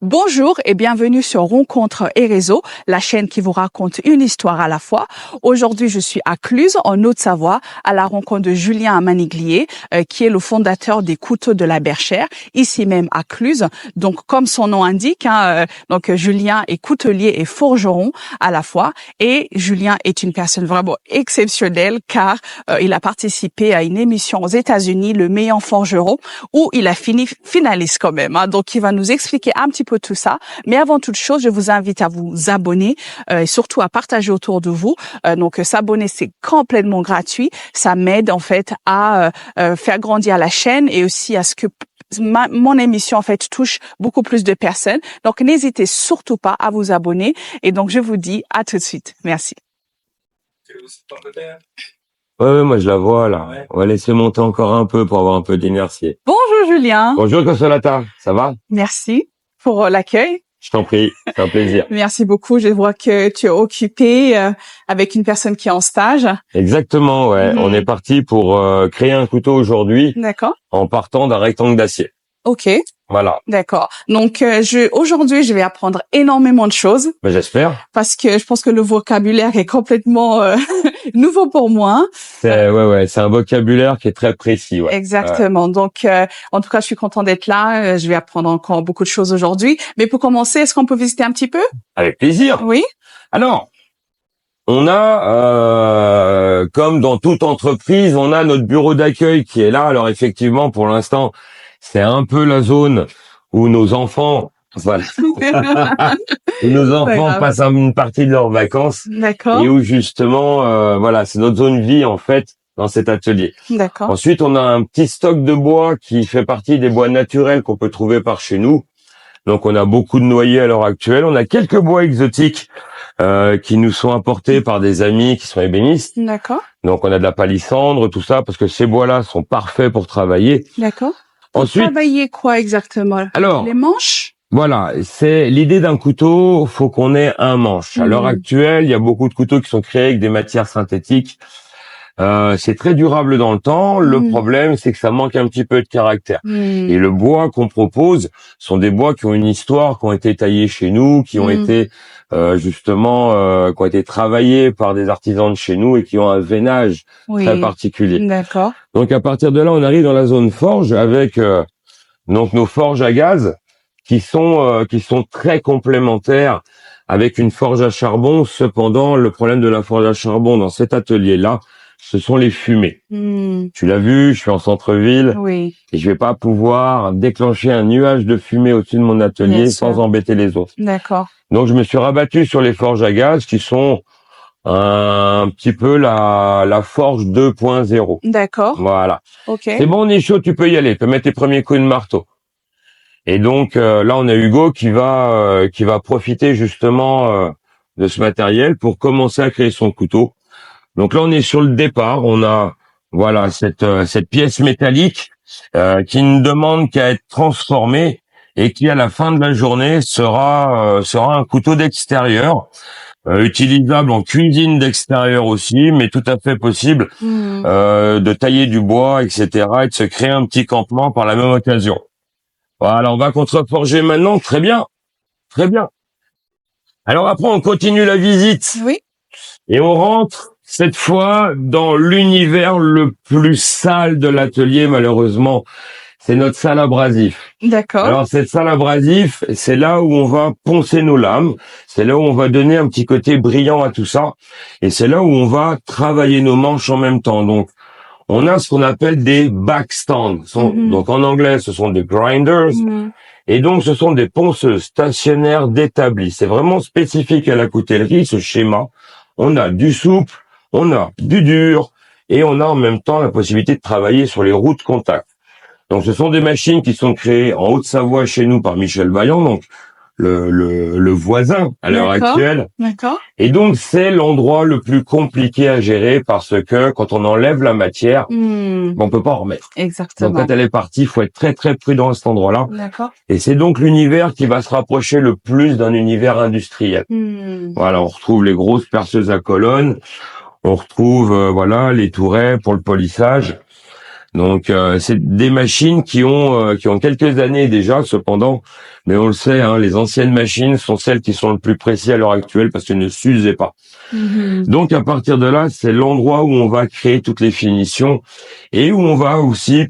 Bonjour et bienvenue sur Rencontres et Réseaux, la chaîne qui vous raconte une histoire à la fois. Aujourd'hui, je suis à Cluses, en Haute-Savoie, à la rencontre de Julien Maniglier, qui est le fondateur des Couteaux de la Berchère, ici même à Cluses. Donc, comme son nom indique, Julien est coutelier et forgeron à la fois. Et Julien est une personne vraiment exceptionnelle car il a participé à une émission aux États-Unis, Le Meilleur Forgeron, où il a fini finaliste quand même. Donc, il va nous expliquer un petit peu tout ça. Mais avant toute chose, je vous invite à vous abonner et surtout à partager autour de vous. Donc, s'abonner, c'est complètement gratuit. Ça m'aide en fait à faire grandir la chaîne et aussi à ce que mon émission en fait touche beaucoup plus de personnes. Donc, n'hésitez surtout pas à vous abonner. Et donc, je vous dis à tout de suite. Merci. Ouais, moi je la vois là. Ouais. On va laisser monter encore un peu pour avoir un peu d'inertie. Bonjour Julien. Bonjour Consolata, ça va? Merci pour l'accueil. Je t'en prie, c'est un plaisir. Merci beaucoup. Je vois que tu es occupé avec une personne qui est en stage. Exactement, ouais. On est parti pour créer un couteau aujourd'hui. D'accord. En partant d'un rectangle d'acier. Ok. Voilà. D'accord. Donc aujourd'hui, je vais apprendre énormément de choses. Ben, j'espère. Parce que je pense que le vocabulaire est complètement nouveau pour moi. C'est c'est un vocabulaire qui est très précis. Ouais. Exactement. Ouais. Donc en tout cas, je suis contente d'être là. Je vais apprendre encore beaucoup de choses aujourd'hui. Mais pour commencer, est-ce qu'on peut visiter un petit peu? Avec plaisir. Oui. Alors, on a, comme dans toute entreprise, on a notre bureau d'accueil qui est là. Alors effectivement, pour l'instant, c'est un peu la zone où nos enfants, où nos enfants passent une partie de leurs vacances. D'accord. Et où justement, c'est notre zone vie en fait dans cet atelier. D'accord. Ensuite, on a un petit stock de bois qui fait partie des bois naturels qu'on peut trouver par chez nous. Donc, on a beaucoup de noyers à l'heure actuelle. On a quelques bois exotiques qui nous sont apportés par des amis qui sont ébénistes. D'accord. Donc, on a de la palissandre, tout ça, parce que ces bois-là sont parfaits pour travailler. D'accord. Ensuite, travailler quoi exactement? Alors, les manches? Voilà, c'est l'idée d'un couteau, faut qu'on ait un manche. À l'heure actuelle, il y a beaucoup de couteaux qui sont créés avec des matières synthétiques. C'est très durable dans le temps. Le problème, c'est que ça manque un petit peu de caractère. Et le bois qu'on propose sont des bois qui ont une histoire, qui ont été taillés chez nous, qui ont été qui ont été travaillés par des artisans de chez nous et qui ont un veinage très particulier. D'accord. Donc à partir de là, on arrive dans la zone forge avec donc nos forges à gaz qui sont très complémentaires avec une forge à charbon. Cependant, le problème de la forge à charbon dans cet atelier-là, ce sont les fumées. Tu l'as vu, je suis en centre-ville et je vais pas pouvoir déclencher un nuage de fumée au-dessus de mon atelier sans embêter les autres. D'accord. Donc, je me suis rabattu sur les forges à gaz qui sont un petit peu la forge 2.0. D'accord. Voilà. Ok. C'est bon, on est chaud, tu peux y aller, tu peux mettre tes premiers coups de marteau. Et donc là, on a Hugo qui va profiter justement de ce matériel pour commencer à créer son couteau. Donc là, on est sur le départ. On a cette pièce métallique qui ne demande qu'à être transformée et qui, à la fin de la journée, sera un couteau d'extérieur, utilisable en cuisine d'extérieur aussi, mais tout à fait possible de tailler du bois, etc., et de se créer un petit campement par la même occasion. Voilà, on va contreforger maintenant. Très bien. Très bien. Alors après, on continue la visite. Oui. Et on rentre, cette fois, dans l'univers le plus sale de l'atelier, malheureusement. C'est notre salle abrasif. D'accord. Alors, cette salle abrasif, c'est là où on va poncer nos lames. C'est là où on va donner un petit côté brillant à tout ça. Et c'est là où on va travailler nos manches en même temps. Donc, on a ce qu'on appelle des backstands. Donc en anglais, ce sont des grinders. Et donc, ce sont des ponceuses stationnaires d'établi. C'est vraiment spécifique à la coutellerie, ce schéma. On a du souple, on a du dur, et on a en même temps la possibilité de travailler sur les roues de contact. Donc, ce sont des machines qui sont créées en Haute-Savoie chez nous par Michel Vaillant, donc le voisin à l'heure actuelle. D'accord. Et donc, c'est l'endroit le plus compliqué à gérer parce que quand on enlève la matière, on peut pas en remettre. Exactement. Donc, quand elle est partie, il faut être très, très prudent à cet endroit-là. D'accord. Et c'est donc l'univers qui va se rapprocher le plus d'un univers industriel. Voilà, on retrouve les grosses perceuses à colonnes, on retrouve, les tourets pour le polissage. Donc c'est des machines qui ont quelques années déjà, cependant, mais on le sait, hein, les anciennes machines sont celles qui sont le plus précises à l'heure actuelle parce qu'elles ne s'usaient pas. Donc à partir de là, c'est l'endroit où on va créer toutes les finitions et où on va aussi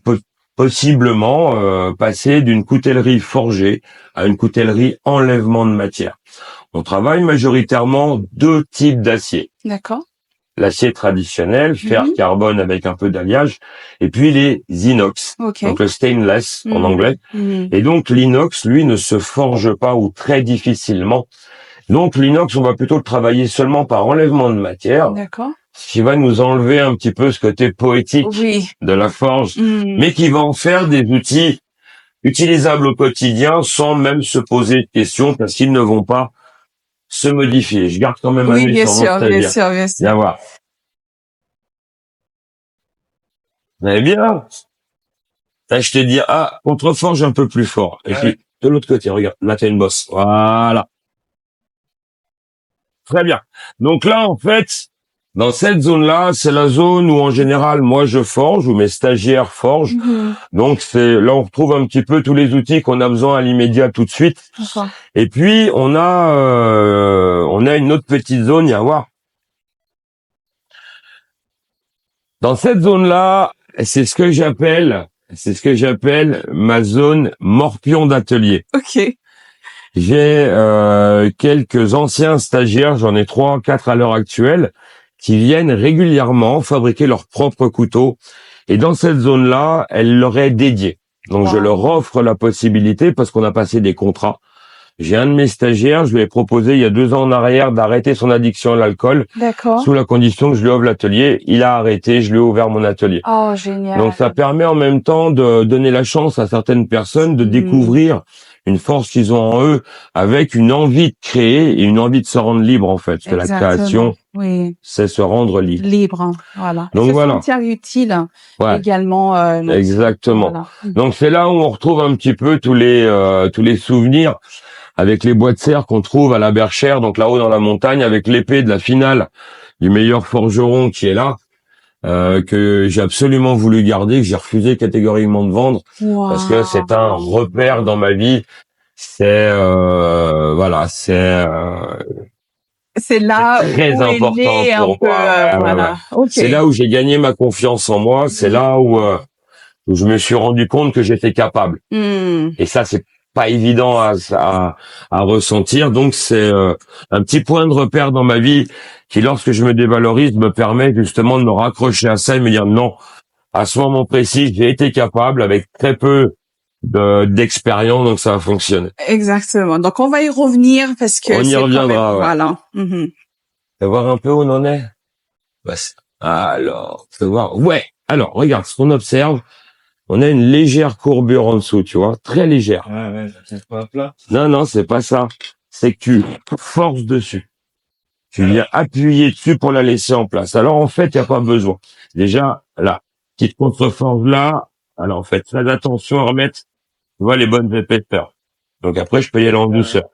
possiblement passer d'une coutellerie forgée à une coutellerie enlèvement de matière. On travaille majoritairement deux types d'acier. D'accord. L'acier traditionnel, fer carbone avec un peu d'alliage, et puis les inox, donc le stainless en anglais. Et donc l'inox, lui, ne se forge pas ou très difficilement. Donc l'inox, on va plutôt le travailler seulement par enlèvement de matière, ce qui va nous enlever un petit peu ce côté poétique de la forge, mais qui va en faire des outils utilisables au quotidien sans même se poser de questions parce qu'ils ne vont pas se modifier. Je garde quand même un œil sur mon stagiaire. Bien sûr. Viens voir. Vous allez bien? Là, je te dis, contre-forge un peu plus fort. Et puis, de l'autre côté, regarde, là, t'as une bosse. Voilà. Très bien. Donc là, en fait, dans cette zone-là, c'est la zone où, en général, moi, je forge, où mes stagiaires forgent. Donc, là, on retrouve un petit peu tous les outils qu'on a besoin à l'immédiat tout de suite. Et puis, on a une autre petite zone, il y a à voir. Dans cette zone-là, c'est ce que j'appelle ma zone morpion d'atelier. J'ai quelques anciens stagiaires, j'en ai 3, 4 à l'heure actuelle, qui viennent régulièrement fabriquer leurs propres couteaux. Et dans cette zone-là, elle leur est dédiée. Donc je leur offre la possibilité, parce qu'on a passé des contrats. J'ai un de mes stagiaires, je lui ai proposé il y a 2 ans en arrière d'arrêter son addiction à l'alcool. Sous la condition que je lui ouvre l'atelier. Il a arrêté, je lui ai ouvert mon atelier. Oh, génial. Donc ça permet en même temps de donner la chance à certaines personnes de découvrir une force qu'ils ont en eux avec une envie de créer et une envie de se rendre libre en fait. Parce que la création, c'est se rendre libre. Voilà. Donc voilà. Se sentir utile également. Exactement. Voilà. Donc c'est là où on retrouve un petit peu tous les souvenirs avec les bois de serre qu'on trouve à la Berchère, donc là-haut dans la montagne, avec l'épée de la finale du meilleur forgeron qui est là, que j'ai absolument voulu garder, que j'ai refusé catégoriquement de vendre, parce que c'est un repère dans ma vie. C'est c'est là très où important pour moi. C'est là où j'ai gagné ma confiance en moi. C'est là où je me suis rendu compte que j'étais capable. Et ça, c'est pas évident à ressentir. Donc c'est un petit point de repère dans ma vie qui, lorsque je me dévalorise, me permet justement de me raccrocher à ça et me dire non, à ce moment précis, j'ai été capable avec très peu d'expérience, donc ça a fonctionné. Exactement. Donc on va y revenir parce que on y reviendra. Voilà. Fais voir un peu où on en est. Alors, fais voir. Alors, regarde ce qu'on observe. On a une légère courbure en dessous, tu vois, très légère. C'est pas plat. Non, c'est pas ça. C'est que tu forces dessus. Tu viens appuyer dessus pour la laisser en place. Alors, en fait, il n'y a pas besoin. Déjà, là, petite contre-force là. Alors, en fait, très attention à remettre, tu vois, les bonnes épaisseurs. Donc après, je peux y aller en douceur.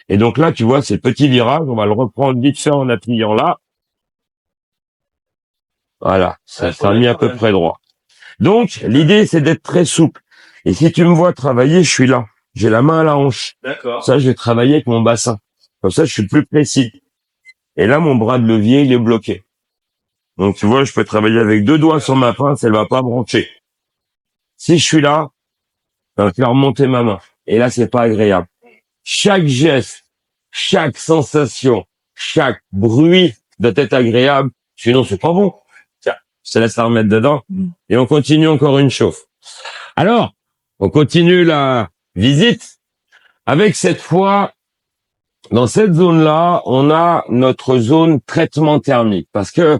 Et donc là, tu vois, c'est le petit virage. On va le reprendre vite fait en appuyant là. Voilà, ça sera mis à peu près droit. Donc, l'idée, c'est d'être très souple. Et si tu me vois travailler, je suis là. J'ai la main à la hanche. D'accord. Ça, je vais travailler avec mon bassin. Comme ça, je suis plus précis. Et là, mon bras de levier, il est bloqué. Donc, tu vois, je peux travailler avec 2 doigts sur ma pince, elle va pas brancher. Si je suis là, je vais faire remonter ma main. Et là, c'est pas agréable. Chaque geste, chaque sensation, chaque bruit doit être agréable. Sinon, c'est pas bon. Tiens, je te laisse la remettre dedans. Et on continue encore une chauffe. Alors, on continue la visite avec cette fois, dans cette zone-là, on a notre zone traitement thermique parce que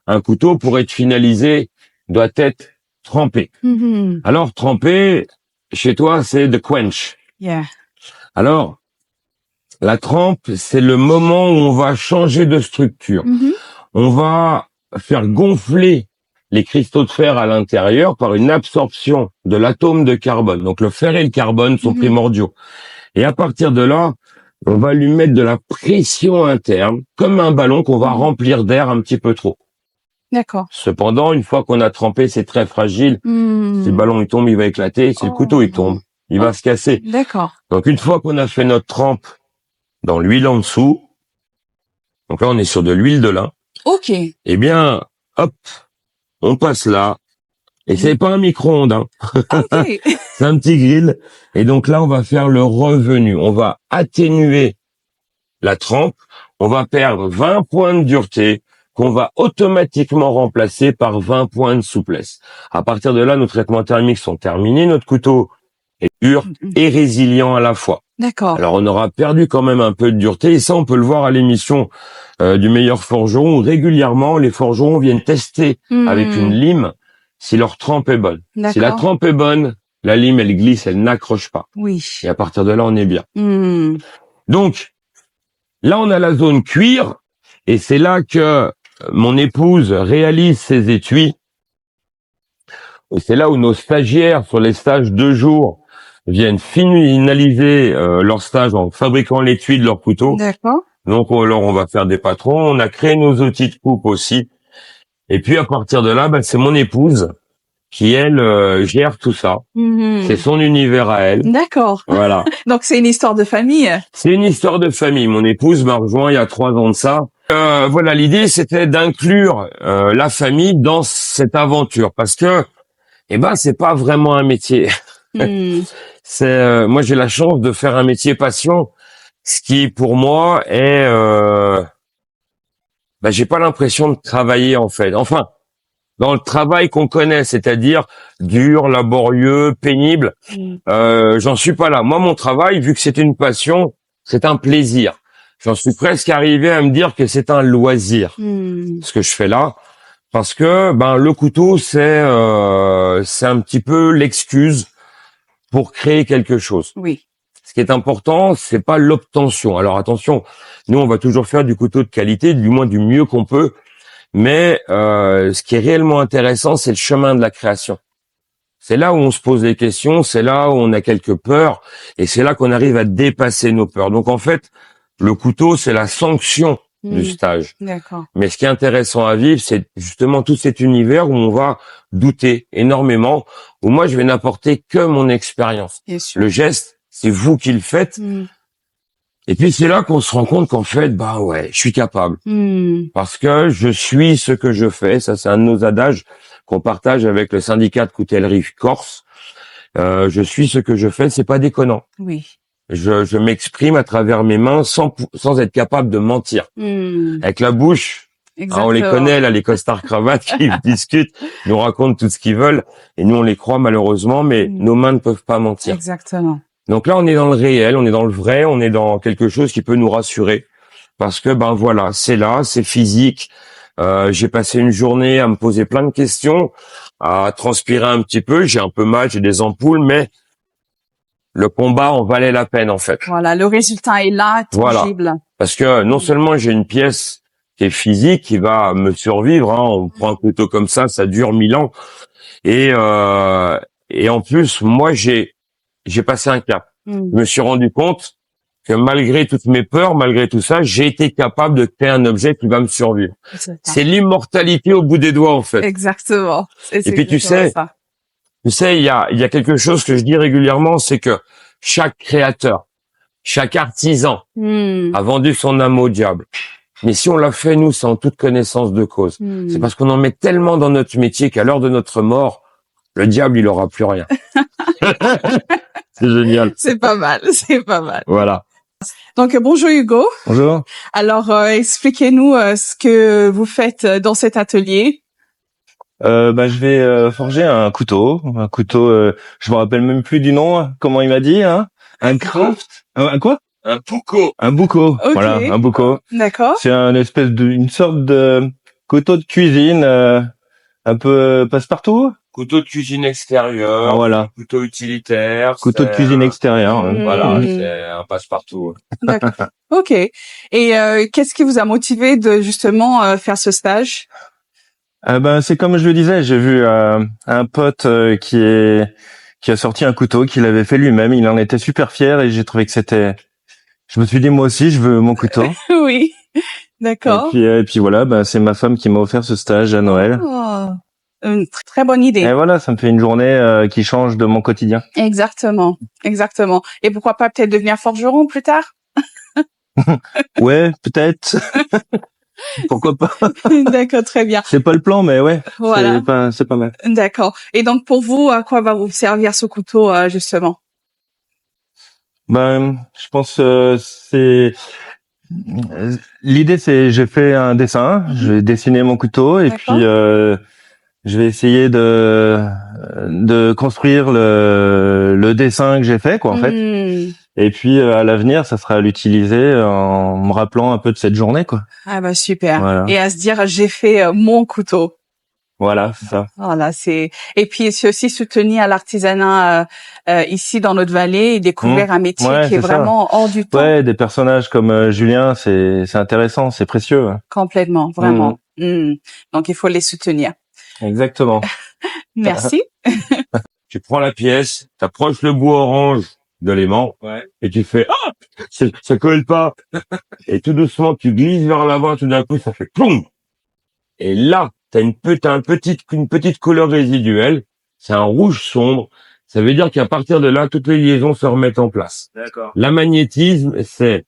un couteau, pour être finalisé, doit être trempé. Alors, trempé, chez toi, c'est the quench. Alors, la trempe, c'est le moment où on va changer de structure. On va faire gonfler les cristaux de fer à l'intérieur par une absorption de l'atome de carbone. Donc le fer et le carbone sont primordiaux. Et à partir de là, on va lui mettre de la pression interne, comme un ballon qu'on va remplir d'air un petit peu trop. D'accord. Cependant, une fois qu'on a trempé, c'est très fragile. Si le ballon il tombe, il va éclater. Si le couteau il tombe, il va se casser. D'accord. Donc une fois qu'on a fait notre trempe dans l'huile en dessous, donc là on est sur de l'huile de lin. Ok. Eh bien, hop, on passe là. Et c'est pas un micro-ondes, hein. Ok. C'est un petit grill. Et donc là, on va faire le revenu. On va atténuer la trempe. On va perdre 20 points de dureté qu'on va automatiquement remplacer par 20 points de souplesse. À partir de là, nos traitements thermiques sont terminés. Notre couteau est dur et résilient à la fois. D'accord. Alors, on aura perdu quand même un peu de dureté. Et ça, on peut le voir à l'émission du meilleur forgeron où régulièrement, les forgerons viennent tester avec une lime si leur trempe est bonne. Si la trempe est bonne, la lime, elle glisse, elle n'accroche pas. Oui. Et à partir de là, on est bien. Donc, là, on a la zone cuir. Et c'est là que mon épouse réalise ses étuis. Et c'est là où nos stagiaires, sur les stages 2 jours, viennent finaliser leur stage en fabriquant l'étui de leur couteau. D'accord. Donc, alors, on va faire des patrons. On a créé nos outils de coupe aussi. Et puis, à partir de là, c'est mon épouse qui, elle, gère tout ça. C'est son univers à elle. D'accord. Voilà. Donc, c'est une histoire de famille. C'est une histoire de famille. Mon épouse m'a rejoint il y a 3 ans de ça. Voilà, l'idée, c'était d'inclure la famille dans cette aventure. Parce que, c'est pas vraiment un métier. Moi, j'ai la chance de faire un métier passion. Ce qui, pour moi, est... j'ai pas l'impression de travailler, en fait. Enfin, dans le travail qu'on connaît, c'est-à-dire dur, laborieux, pénible, j'en suis pas là. Moi, mon travail, vu que c'est une passion, c'est un plaisir. J'en suis presque arrivé à me dire que c'est un loisir, ce que je fais là, parce que le couteau, c'est un petit peu l'excuse pour créer quelque chose. Oui. Ce qui est important, c'est pas l'obtention. Alors attention, nous, on va toujours faire du couteau de qualité, du moins du mieux qu'on peut. Mais ce qui est réellement intéressant, c'est le chemin de la création. C'est là où on se pose des questions, c'est là où on a quelques peurs, et c'est là qu'on arrive à dépasser nos peurs. Donc en fait, le couteau, c'est la sanction du stage. D'accord. Mais ce qui est intéressant à vivre, c'est justement tout cet univers où on va douter énormément, où moi, je vais n'apporter que mon expérience. Bien sûr. Le geste, c'est vous qui le faites. Et puis c'est là qu'on se rend compte qu'en fait, je suis capable. Parce que je suis ce que je fais. Ça, c'est un de nos adages qu'on partage avec le syndicat de coutellerie Corse. Je suis ce que je fais, c'est pas déconnant. Oui. Je m'exprime à travers mes mains sans être capable de mentir. Avec la bouche, on les connaît là, les costards cravates qui discutent, nous racontent tout ce qu'ils veulent, et nous on les croit malheureusement, mais nos mains ne peuvent pas mentir. Exactement. Donc là, on est dans le réel, on est dans le vrai, on est dans quelque chose qui peut nous rassurer. Parce que, voilà, c'est là, c'est physique. J'ai passé une journée à me poser plein de questions, à transpirer un petit peu. J'ai un peu mal, j'ai des ampoules, mais le combat en valait la peine, en fait. Voilà, le résultat est là, tangible. Voilà. Parce que non seulement j'ai une pièce qui est physique, qui va me survivre, on prend un couteau comme ça dure 1000 ans. Et en plus, moi, j'ai passé un cap. Je me suis rendu compte que malgré toutes mes peurs, malgré tout ça, j'ai été capable de créer un objet qui va me survivre. C'est l'immortalité au bout des doigts, en fait. Exactement. Et puis tu sais, il y a quelque chose que je dis régulièrement, c'est que chaque créateur, chaque artisan a vendu son âme au diable. Mais si on l'a fait, nous, c'est en toute connaissance de cause. C'est parce qu'on en met tellement dans notre métier qu'à l'heure de notre mort, le diable, il aura plus rien. C'est génial. C'est pas mal, c'est pas mal. Voilà. Donc, bonjour Hugo. Bonjour. Alors, expliquez-nous ce que vous faites dans cet atelier. Je vais forger un couteau. Je me rappelle même plus du nom. Comment il m'a dit, hein? Un craft. Un quoi? Un buco. Un buco. Okay. Voilà, un buco. D'accord. C'est une sorte de couteau de cuisine, un peu passe-partout. Couteau de cuisine extérieur. Ah, voilà. Couteau utilitaire. Couteau de cuisine extérieur. Voilà, c'est un passe-partout. D'accord. Ok. Et qu'est-ce qui vous a motivé de justement faire ce stage? C'est comme je le disais, j'ai vu un pote qui a sorti un couteau qu'il avait fait lui-même. Il en était super fier et j'ai trouvé que je me suis dit moi aussi je veux mon couteau. Oui. D'accord. Et puis voilà, bah, c'est ma femme qui m'a offert ce stage à Noël. Oh, une très bonne idée. Et voilà, ça me fait une journée qui change de mon quotidien. Exactement, exactement. Et pourquoi pas peut-être devenir forgeron plus tard? Ouais, peut-être. Pourquoi pas? D'accord, très bien. C'est pas le plan, mais ouais, Voilà. c'est pas mal. D'accord. Et donc pour vous, à quoi va vous servir ce couteau justement? Ben, je pense l'idée c'est j'ai fait un dessin, je vais dessiner mon couteau et D'accord. puis je vais essayer de construire le dessin que j'ai fait quoi en fait. Hmm. Et puis à l'avenir, ça sera à l'utiliser en me rappelant un peu de cette journée quoi. Ah bah super. Voilà. Et à se dire j'ai fait mon couteau. Voilà, c'est ça. Voilà, c'est et puis c'est aussi se tenir à l'artisanat ici dans notre vallée et découvrir un métier Ouais, qui est c'est ça. vraiment hors du temps. Ouais, des personnages comme Julien, c'est intéressant, c'est précieux. Hein. Complètement, vraiment. Donc il faut les soutenir. Exactement. Merci. Tu prends la pièce, t'approches le bout orange de l'aimant, et tu fais ah, ça colle pas. Et tout doucement, tu glisses vers l'avant, tout d'un coup, ça fait plomb. Et là, t'as une petite couleur résiduelle. C'est un rouge sombre. Ça veut dire qu'à partir de là, toutes les liaisons se remettent en place. D'accord. La magnétisme, c'est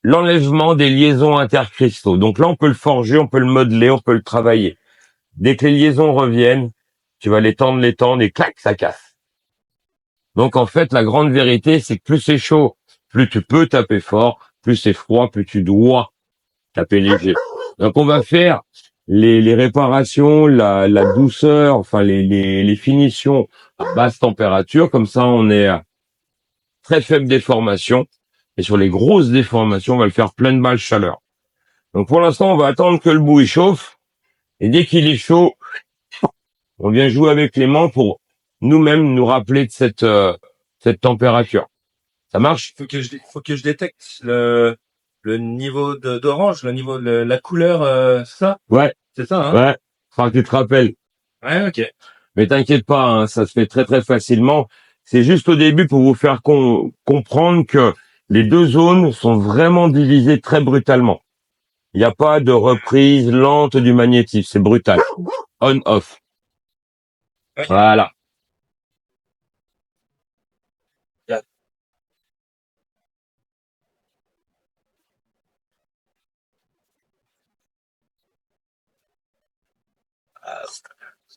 l'enlèvement des liaisons intercristaux. Donc là, on peut le forger, on peut le modeler, on peut le travailler. Dès que les liaisons reviennent, tu vas les tendre, et clac, ça casse. Donc en fait, la grande vérité, c'est que plus c'est chaud, plus tu peux taper fort, plus c'est froid, plus tu dois taper léger. Donc on va faire les réparations, la douceur, enfin les finitions à basse température, comme ça on est à très faible déformation. Et sur les grosses déformations, on va le faire pleine balle chaleur. Donc pour l'instant, on va attendre que le bout il chauffe. Et dès qu'il est chaud, on vient jouer avec les mains pour nous-mêmes nous rappeler de cette température. Ça marche? Faut que je détecte le niveau d'orange, le niveau de la couleur, ça? Ouais. C'est ça, hein? Ouais. Faudra que tu te rappelles. Ouais, ok. Mais t'inquiète pas, hein, ça se fait très très facilement. C'est juste au début pour vous faire comprendre que les deux zones sont vraiment divisées très brutalement. Il n'y a pas de reprise lente du magnétisme, c'est brutal. On-off. Okay. Voilà.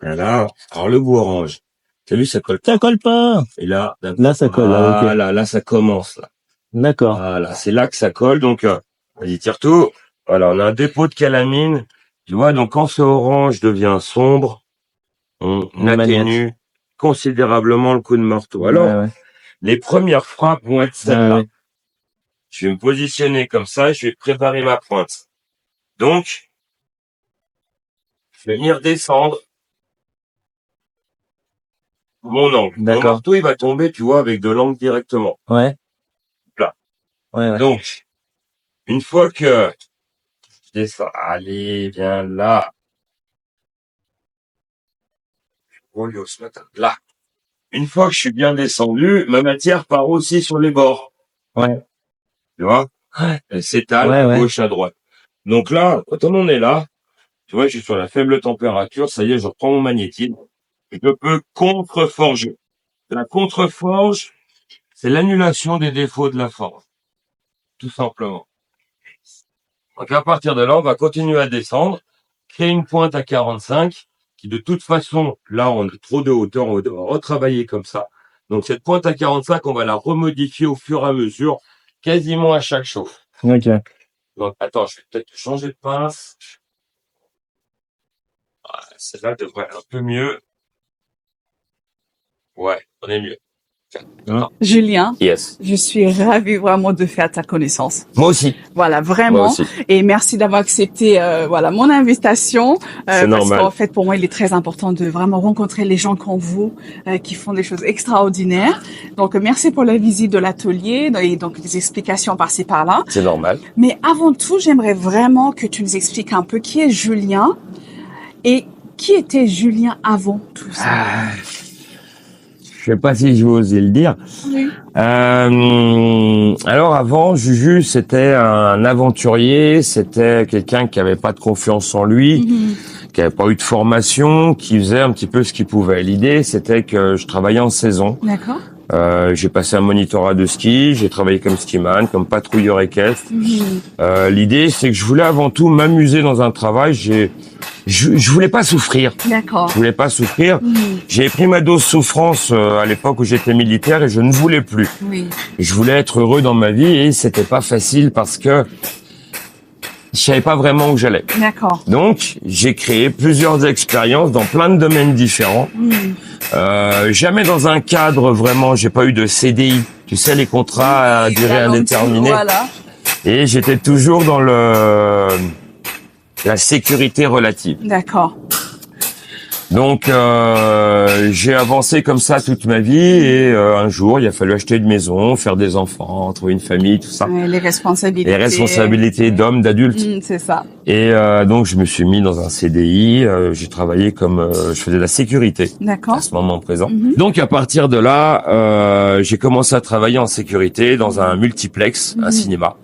Alors le bout orange. T'as vu, ça colle pas. Ça colle pas. Et là, ça colle. Voilà, là, ça commence, là. D'accord. Voilà, c'est là que ça colle. Donc, vas-y, tire tout. Voilà, on a un dépôt de calamine. Tu vois, donc quand ce orange devient sombre, on atténue considérablement le coup de marteau. Alors, les premières frappes vont être celles-là. Je vais me positionner comme ça, je vais préparer ma pointe. Donc, je vais venir descendre mon angle. Mon marteau, il va tomber, tu vois, avec de l'angle directement. Ouais. Là. Ouais. Donc, une fois que je descends, allez, viens là. Là. Une fois que je suis bien descendu, ma matière part aussi sur les bords. Ouais. Tu vois? Elle s'étale à gauche, à droite. Donc là, quand on en est là, tu vois, je suis sur la faible température, ça y est, je reprends mon magnétisme. Et je peux contre-forger. La contre-forge, c'est l'annulation des défauts de la forge. Tout simplement. Donc à partir de là, on va continuer à descendre, créer une pointe à 45, qui de toute façon, là, on a trop de hauteur, on va retravailler comme ça. Donc cette pointe à 45, on va la remodifier au fur et à mesure, quasiment à chaque chauffe. Ok. Donc attends, je vais peut-être changer de pince. Voilà, celle-là devrait être un peu mieux. Ouais, on est mieux. Julien, yes. Je suis ravie vraiment de faire ta connaissance. Moi aussi. Voilà, vraiment. Moi aussi. Et merci d'avoir accepté mon invitation. C'est normal. Parce qu'en fait, pour moi, il est très important de vraiment rencontrer les gens comme vous qui font des choses extraordinaires. Donc, merci pour la visite de l'atelier et donc les explications par-ci par-là. C'est normal. Mais avant tout, j'aimerais vraiment que tu nous expliques un peu qui est Julien et qui était Julien avant tout ça. Je sais pas si je vais oser le dire. Oui. Alors avant, Juju, c'était un aventurier, c'était quelqu'un qui avait pas de confiance en lui, qui avait pas eu de formation, qui faisait un petit peu ce qu'il pouvait. L'idée, c'était que je travaillais en saison. D'accord. J'ai passé un monitorat de ski, j'ai travaillé comme skiman, comme patrouilleur équestre. L'idée, c'est que je voulais avant tout m'amuser dans un travail. Je voulais pas souffrir. D'accord. Je voulais pas souffrir. J'ai pris ma dose souffrance à l'époque où j'étais militaire et je ne voulais plus. Oui. Je voulais être heureux dans ma vie et c'était pas facile parce que je savais pas vraiment où j'allais. D'accord. Donc, j'ai créé plusieurs expériences dans plein de domaines différents. Jamais dans un cadre vraiment, j'ai pas eu de CDI. Tu sais, les contrats à durée indéterminée. Voilà. Et j'étais toujours dans la sécurité relative. D'accord. Donc, j'ai avancé comme ça toute ma vie et un jour, il a fallu acheter une maison, faire des enfants, trouver une famille, tout ça. Ouais, les responsabilités. Les responsabilités d'homme, d'adulte. C'est ça. Et donc, je me suis mis dans un CDI. J'ai travaillé comme je faisais de la sécurité D'accord. à ce moment présent. Donc, à partir de là, j'ai commencé à travailler en sécurité dans un multiplex, un cinéma.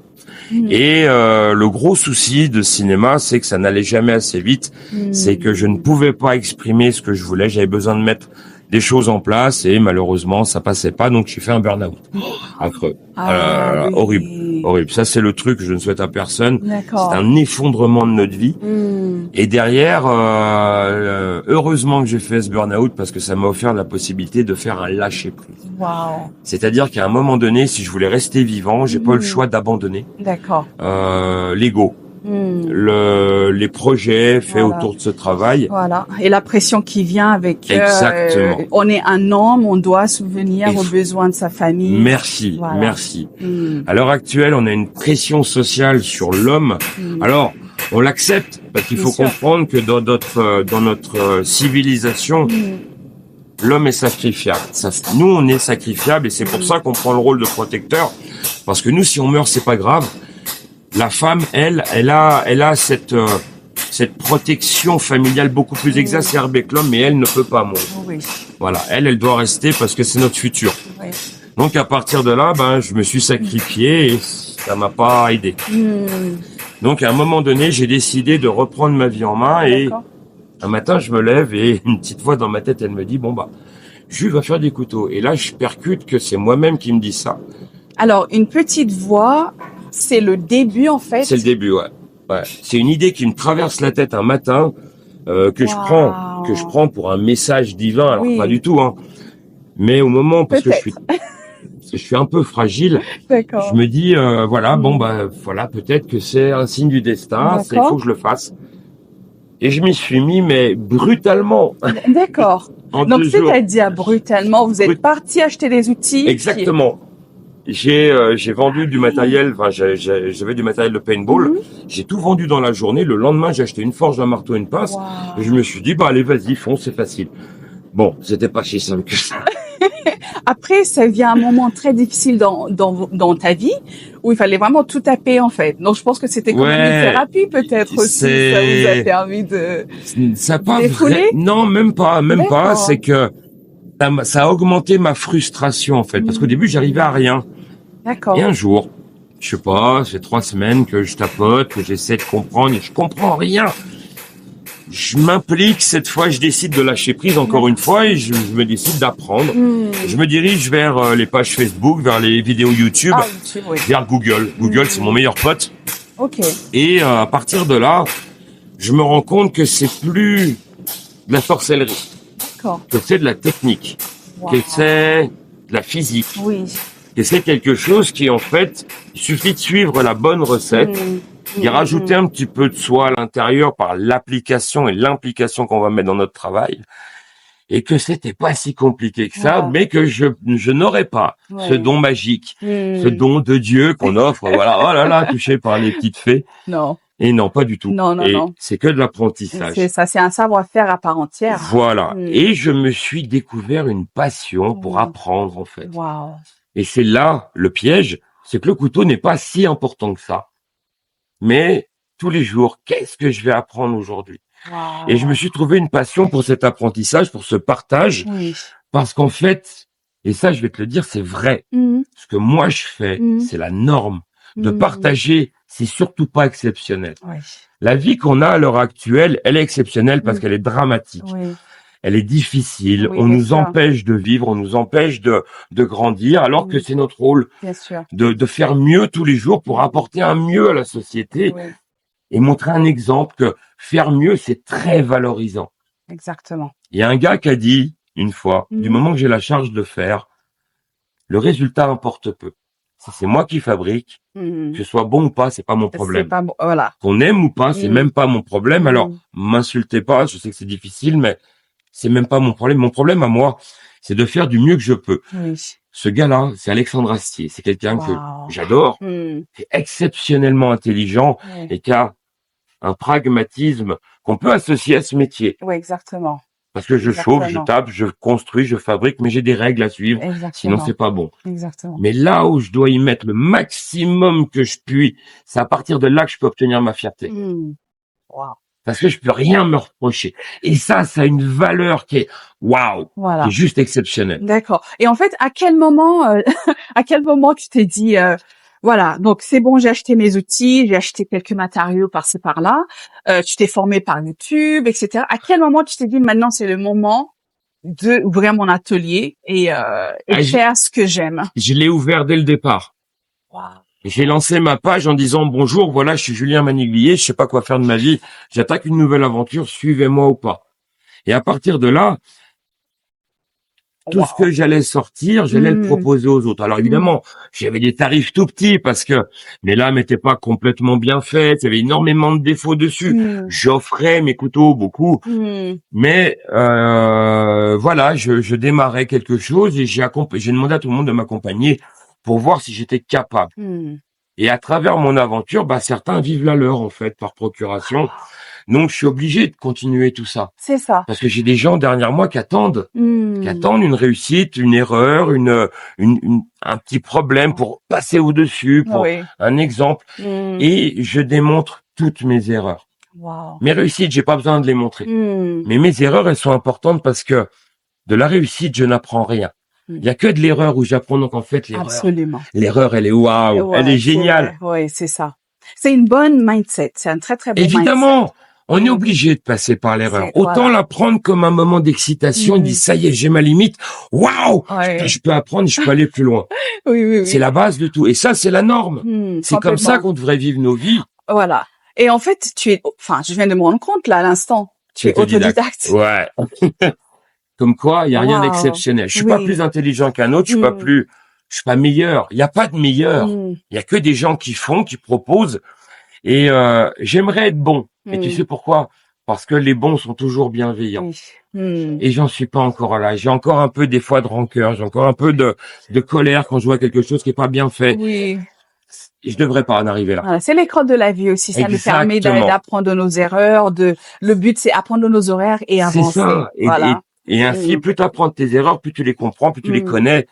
Et le gros souci de cinéma, c'est que ça n'allait jamais assez vite. C'est que je ne pouvais pas exprimer ce que je voulais. J'avais besoin de mettre des choses en place et malheureusement, ça passait pas. Donc, j'ai fait un burn-out affreux. Oui. Horrible. Horrible. Ça, c'est le truc que je ne souhaite à personne. D'accord. C'est un effondrement de notre vie. Et derrière, heureusement que j'ai fait ce burn-out parce que ça m'a offert la possibilité de faire un lâcher-prise. Wow. C'est-à-dire qu'à un moment donné, si je voulais rester vivant, j'ai pas eu le choix d'abandonner D'accord. l'ego, les projets faits Voilà. autour de ce travail. Voilà. Et la pression qui vient avec. Exactement. On est un homme, on doit subvenir aux besoins de sa famille. Merci, Voilà. merci. À l'heure actuelle, on a une pression sociale sur l'homme. Alors, on l'accepte parce qu'il Bien faut sûr. comprendre que dans notre civilisation, l'homme est sacrifiable. Nous, on est sacrifiable et c'est pour ça qu'on prend le rôle de protecteur. Parce que nous, si on meurt, c'est pas grave. La femme, elle a cette protection familiale beaucoup plus exacerbée que l'homme, mais elle ne peut pas mourir. Oui. Voilà, elle doit rester parce que c'est notre futur. Oui. Donc à partir de là, je me suis sacrifié et ça m'a pas aidé. Donc à un moment donné, j'ai décidé de reprendre ma vie en main et D'accord. un matin, je me lève et une petite voix dans ma tête, elle me dit Jules va faire des couteaux. Et là, je percute que c'est moi-même qui me dis ça. Alors, une petite voix, c'est le début en fait. C'est le début, ouais. C'est une idée qui me traverse la tête un matin que je prends pour un message divin. Alors pas du tout, hein. Mais au moment parce que je suis un peu fragile, D'accord. je me dis voilà, peut-être que c'est un signe du destin, il faut que je le fasse. Et je m'y suis mis, mais brutalement. D'accord. En Donc, 2 jours. c'est-à-dire brutalement, vous êtes parti acheter des outils. Exactement. J'ai vendu du matériel, j'avais du matériel de paintball. J'ai tout vendu dans la journée. Le lendemain, j'ai acheté une forge, un marteau, une pince. Wow. Et je me suis dit, allez, vas-y, fonce, c'est facile. Bon, c'était pas si simple que ça. Après, ça vient un moment très difficile dans ta vie où il fallait vraiment tout taper en fait. Donc, je pense que c'était comme une thérapie peut-être aussi. Ça vous a permis de défouler. Non, même pas. C'est que ça a augmenté ma frustration en fait, parce qu'au début, j'arrivais à rien. D'accord. Et un jour, je sais pas, c'est 3 semaines que je tapote, que j'essaie de comprendre et je comprends rien. Je m'implique, cette fois, je décide de lâcher prise encore une fois et je me décide d'apprendre. Je me dirige vers les pages Facebook, vers les vidéos YouTube, vers Google. Google, c'est mon meilleur pote. Ok. Et à partir de là, je me rends compte que c'est plus de la sorcellerie, que c'est de la technique, que c'est de la physique, que c'est quelque chose qui, en fait, il suffit de suivre la bonne recette, y rajouter un petit peu de soi à l'intérieur par l'application et l'implication qu'on va mettre dans notre travail, et que c'était pas si compliqué que ça, mais que je n'aurais pas ce don magique, ce don de Dieu qu'on offre, voilà, oh là là, touché par les petites fées. Non. Et non, pas du tout. Non. C'est que de l'apprentissage. C'est ça, c'est un savoir-faire à part entière. Voilà. Et je me suis découvert une passion pour apprendre, en fait. Wow. Et c'est là, le piège, c'est que le couteau n'est pas si important que ça. Mais, tous les jours, qu'est-ce que je vais apprendre aujourd'hui? Et je me suis trouvé une passion pour cet apprentissage, pour ce partage. Parce qu'en fait, Et ça, je vais te le dire, c'est vrai. Ce que moi je fais, c'est la norme. De partager, c'est surtout pas exceptionnel. Ouais. La vie qu'on a à l'heure actuelle, elle est exceptionnelle parce qu'elle est dramatique. Oui. Elle est difficile. Oui, On bien nous sûr. empêche de vivre, on nous empêche de grandir, alors que c'est notre rôle Bien sûr. de faire mieux tous les jours pour apporter un mieux à la société Oui, et montrer un exemple que faire mieux, c'est très valorisant. exactement. Il y a un gars qui a dit, une fois, du moment que j'ai la charge de le faire, le résultat importe peu. Si c'est moi qui fabrique, que ce soit bon ou pas, c'est pas mon C'est problème. pas bon. Voilà. Qu'on aime ou pas, c'est même pas mon problème. Alors, Mm. m'insultez pas, je sais que c'est difficile, mais c'est même pas mon problème. Mon problème à moi, c'est de faire du mieux que je peux. Oui. Ce gars-là, c'est Alexandre Astier. C'est quelqu'un que Wow. j'adore, Mm. qui est exceptionnellement intelligent Oui. et qui a un pragmatisme qu'on peut associer à ce métier. Oui, exactement. Parce que je chauffe, je Exactement. tape, je construis, je fabrique, mais j'ai des règles à suivre. Exactement. Sinon, c'est pas bon. Exactement. Mais là où je dois y mettre le maximum que je puis, c'est à partir de là que je peux obtenir ma fierté. Mm. Wow. Parce que je peux rien me reprocher. Et ça a une valeur qui est waouh, Voilà. qui est juste exceptionnelle. D'accord. Et en fait, à quel moment, à quel moment tu t'es dit, voilà, donc c'est bon, j'ai acheté mes outils, j'ai acheté quelques matériaux par-ci par-là, tu t'es formé par YouTube, etc. À quel moment tu t'es dit, maintenant c'est le moment de ouvrir mon atelier et faire ce que j'aime. Je l'ai ouvert dès le départ. Wow. J'ai lancé ma page en disant bonjour, voilà, je suis Julien Maniglier, je sais pas quoi faire de ma vie, j'attaque une nouvelle aventure, suivez-moi ou pas. Et à partir de là, tout ce que j'allais sortir, j'allais le proposer aux autres. Alors évidemment, j'avais des tarifs tout petits parce que mes lames n'étaient pas complètement bien faites, il y avait énormément de défauts dessus. J'offrais mes couteaux beaucoup, mais voilà, je démarrais quelque chose et j'ai demandé à tout le monde de m'accompagner pour voir si j'étais capable. Et à travers mon aventure, certains vivent la leur en fait par procuration. Donc je suis obligé de continuer tout ça. C'est ça. Parce que j'ai des gens derrière moi qui attendent une réussite, une erreur, un petit problème pour passer au-dessus, pour un exemple. Et je démontre toutes mes erreurs. Wow. Mes réussites, j'ai pas besoin de les montrer. Mais mes erreurs, elles sont importantes parce que de la réussite, je n'apprends rien. Il y a que de l'erreur où j'apprends. Donc en fait, l'erreur, elle est waouh, elle est géniale. Ouais, c'est ça. C'est une bonne mindset. C'est un très très bon Évidemment. mindset. On est obligé de passer par l'erreur. Autant la prendre comme un moment d'excitation, dire ça y est, j'ai ma limite. Waouh, je peux apprendre, je peux aller plus loin. Oui. C'est la base de tout. Et ça, c'est la norme. C'est comme ça qu'on devrait vivre nos vies. Voilà. Et en fait, je viens de me rendre compte là à l'instant. Tu es autodidacte. Ouais. Comme quoi, il y a rien d'exceptionnel. Je suis pas plus intelligent qu'un autre. Je suis pas meilleur. Il y a pas de meilleur. Il y a que des gens qui font, qui proposent. Et j'aimerais être bon. Et tu sais pourquoi? Parce que les bons sont toujours bienveillants. Et j'en suis pas encore là. J'ai encore un peu des fois de rancœur. J'ai encore un peu de colère quand je vois quelque chose qui est pas bien fait. Oui. Et je devrais pas en arriver là. Voilà, c'est l'école de la vie aussi. Ça nous permet d'apprendre de nos erreurs. Le but, c'est apprendre de nos horaires et avancer. C'est ça. Et ainsi, plus tu apprends tes erreurs, plus tu les comprends, plus tu les connais.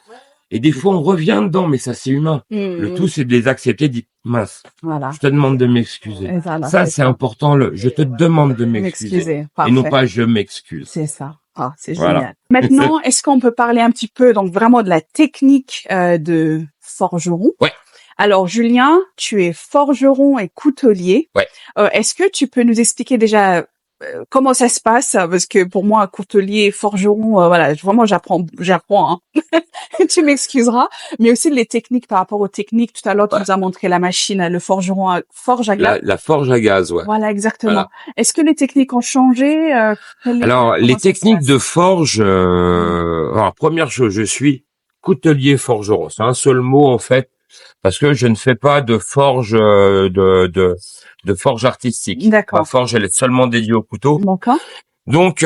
Et des fois, on revient dedans, mais ça, c'est humain. Le tout, c'est de les accepter, dire, mince, je te demande de m'excuser. Voilà, ça, c'est important, je te demande de m'excuser. Et non pas je m'excuse. C'est ça. Ah, c'est génial. Maintenant, est-ce qu'on peut parler un petit peu, donc vraiment de la technique de forgeron? Ouais. Alors, Julien, tu es forgeron et coutelier. Ouais. Est-ce que tu peux nous expliquer déjà comment ça se passe? Parce que pour moi, coutelier, forgeron, voilà, vraiment, j'apprends. Hein. Tu m'excuseras. Mais aussi les techniques par rapport aux techniques. Tout à l'heure, tu nous as montré la machine, le forgeron, forge à gaz. La forge à gaz, ouais. Voilà, exactement. Voilà. Est-ce que les techniques ont changé? Alors, les techniques de forge, alors, première chose, je suis coutelier forgeron. C'est un seul mot, en fait, parce que je ne fais pas de forge, de forge artistique. D'accord. Ma forge, elle est seulement dédiée au couteau. D'accord. Donc,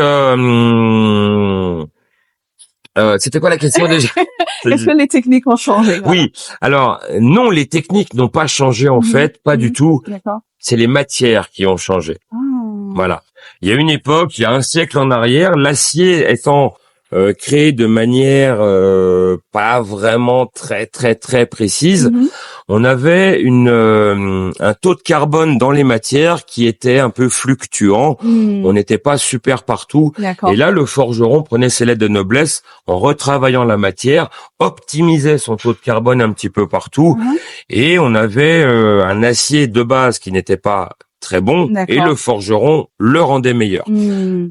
c'était quoi la question déjà? Est-ce que les techniques ont changé? Voilà. Oui. Alors, non, les techniques n'ont pas changé, en fait, pas du tout. D'accord. C'est les matières qui ont changé. Voilà. Il y a une époque, il y a un siècle en arrière, l'acier étant créé de manière pas vraiment très très très précise. Mhm. On avait un taux de carbone dans les matières qui était un peu fluctuant. On n'était pas super partout. D'accord. Et là, le forgeron prenait ses lettres de noblesse en retravaillant la matière, optimisait son taux de carbone un petit peu partout, Mhm. et on avait un acier de base qui n'était pas très bon, D'accord. et le forgeron le rendait meilleur.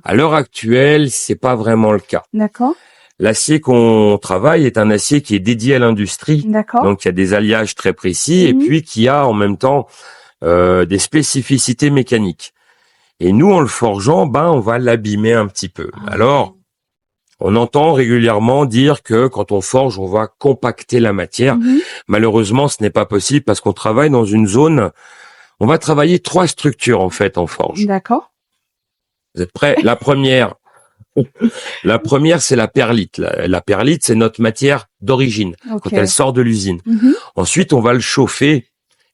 À l'heure actuelle, c'est pas vraiment le cas. D'accord. L'acier qu'on travaille est un acier qui est dédié à l'industrie, D'accord. donc il y a des alliages très précis, et Mhm. puis qui a en même temps des spécificités mécaniques. Et nous, en le forgeant, on va l'abîmer un petit peu. Alors, on entend régulièrement dire que quand on forge, on va compacter la matière. Mhm. Malheureusement, ce n'est pas possible parce qu'on travaille dans une zone. On va travailler 3 structures en fait en forge. D'accord. Vous êtes prêts? La première, c'est la perlite. La perlite, c'est notre matière d'origine Ok. quand elle sort de l'usine. Mhm. Ensuite, on va le chauffer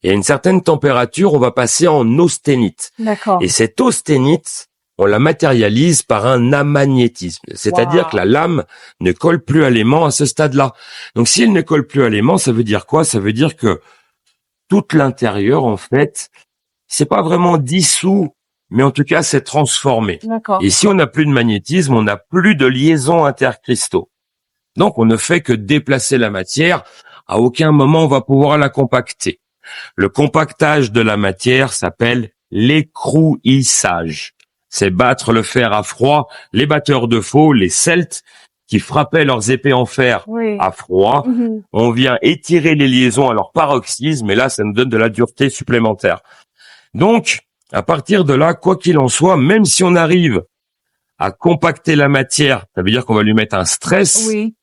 et à une certaine température, on va passer en austénite. D'accord. Et cette austénite, on la matérialise par un amagnétisme. C'est-à-dire Wow. que la lame ne colle plus à l'aimant à ce stade-là. Donc, si elle ne colle plus à l'aimant, ça veut dire quoi? Ça veut dire que tout l'intérieur, en fait, c'est pas vraiment dissous, mais en tout cas, c'est transformé. D'accord. Et si on n'a plus de magnétisme, on n'a plus de liaison intercristaux. Donc, on ne fait que déplacer la matière. À aucun moment, on va pouvoir la compacter. Le compactage de la matière s'appelle l'écrouissage. C'est battre le fer à froid. Les batteurs de faux, les Celtes, qui frappaient leurs épées en fer Oui. à froid, Mhm. on vient étirer les liaisons à leur paroxysme, et là, ça nous donne de la dureté supplémentaire. Donc, à partir de là, quoi qu'il en soit, même si on arrive à compacter la matière, ça veut dire qu'on va lui mettre un stress Oui.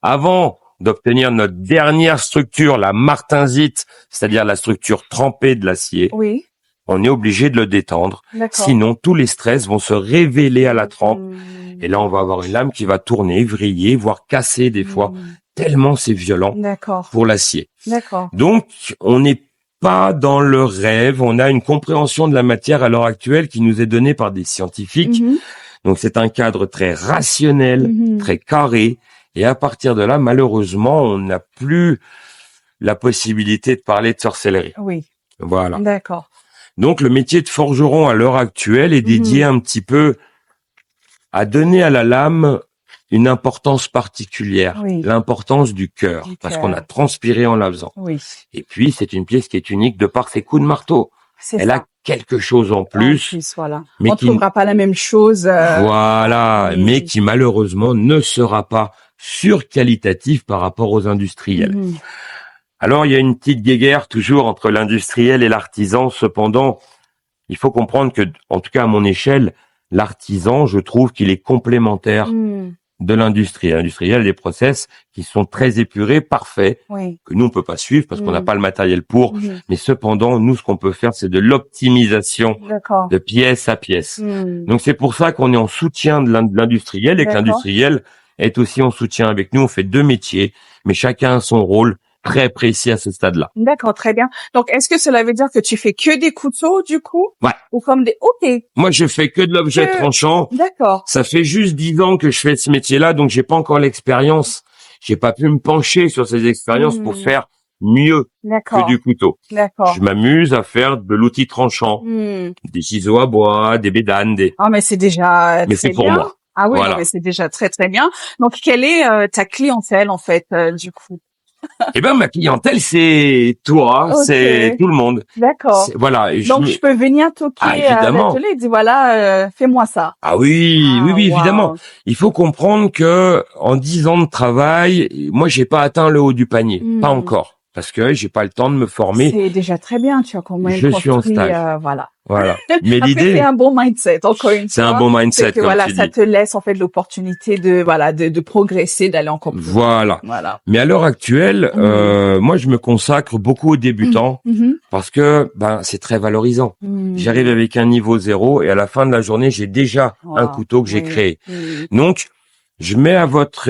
avant d'obtenir notre dernière structure, la martensite, c'est-à-dire la structure trempée de l'acier. Oui. On est obligé de le détendre. D'accord. Sinon, tous les stress vont se révéler à la trempe. Mhm. Et là, on va avoir une lame qui va tourner, vriller, voire casser des fois, Mhm. tellement c'est violent D'accord. pour l'acier. D'accord. Donc, on n'est pas dans le rêve. On a une compréhension de la matière à l'heure actuelle qui nous est donnée par des scientifiques. Mhm. Donc, c'est un cadre très rationnel, Mhm. très carré. Et à partir de là, malheureusement, on n'a plus la possibilité de parler de sorcellerie. Oui. Voilà. D'accord. Donc, le métier de forgeron à l'heure actuelle est dédié un petit peu à donner à la lame une importance particulière, Oui. l'importance du cœur, Du parce cœur. qu'on a transpiré en la faisant. Oui. Et puis, c'est une pièce qui est unique de par ses coups de marteau. C'est Elle ça. a quelque chose en En plus, voilà. mais On qui, trouvera pas la même chose. voilà, oui. mais qui malheureusement ne sera pas surqualitatif par rapport aux industriels. Mhm. Alors, il y a une petite guéguerre toujours entre l'industriel et l'artisan. Cependant, il faut comprendre que, en tout cas à mon échelle, l'artisan, je trouve qu'il est complémentaire Mhm. de l'industrie. L'industriel a des process qui sont très épurés, parfaits, Oui. que nous on peut pas suivre parce qu'on n'a Mhm. pas le matériel pour. Mhm. Mais cependant, nous, ce qu'on peut faire, c'est de l'optimisation D'accord. de pièce à pièce. Mhm. Donc c'est pour ça qu'on est en soutien de l'industriel et que D'accord. l'industriel est aussi en soutien avec nous. On fait 2 métiers, mais chacun a son rôle très précis à ce stade-là. D'accord, très bien. Donc, est-ce que cela veut dire que tu fais que des couteaux, du coup? Ouais. Ou comme des... Ok. Moi, je fais que de l'objet Que- tranchant. D'accord. Ça fait juste 10 ans que je fais ce métier-là, donc j'ai pas encore l'expérience. J'ai pas pu me pencher sur ces expériences pour faire mieux que D'accord. du couteau. D'accord. Je m'amuse à faire de l'outil tranchant, Hmm. des ciseaux à bois, des bédanes, Ah, mais c'est déjà mais très c'est pour bien. moi. Ah oui, Voilà. non, mais c'est déjà très, très bien. Donc, quelle est ta clientèle, en fait, du coup? Eh ben, ma clientèle, c'est toi, Ok. c'est tout le monde. D'accord. Voilà. Et Donc, je peux venir toquer Ah, à évidemment. l'atelier et dire, voilà, fais-moi ça. Ah oui, Ah, oui, wow. évidemment. Il faut comprendre que en 10 ans de travail, moi, j'ai pas atteint le haut du panier. Hmm. Pas encore. Parce que j'ai pas le temps de me former. C'est déjà très bien. Tu as quand même Je suis en construit, stage. voilà. Voilà. Mais Après, c'est l'idée, un bon mindset, encore une c'est fois. un bon mindset, C'est que, comme voilà, tu ça dis. te laisse, en fait, l'opportunité de progresser, d'aller encore plus loin. Voilà. Voilà. Mais à l'heure actuelle, moi, je me consacre beaucoup aux débutants Mhm. parce que, c'est très valorisant. Mhm. J'arrive avec un niveau 0 et à la fin de la journée, j'ai déjà un Wow. couteau que j'ai Oui. créé. Oui. Donc, je mets à votre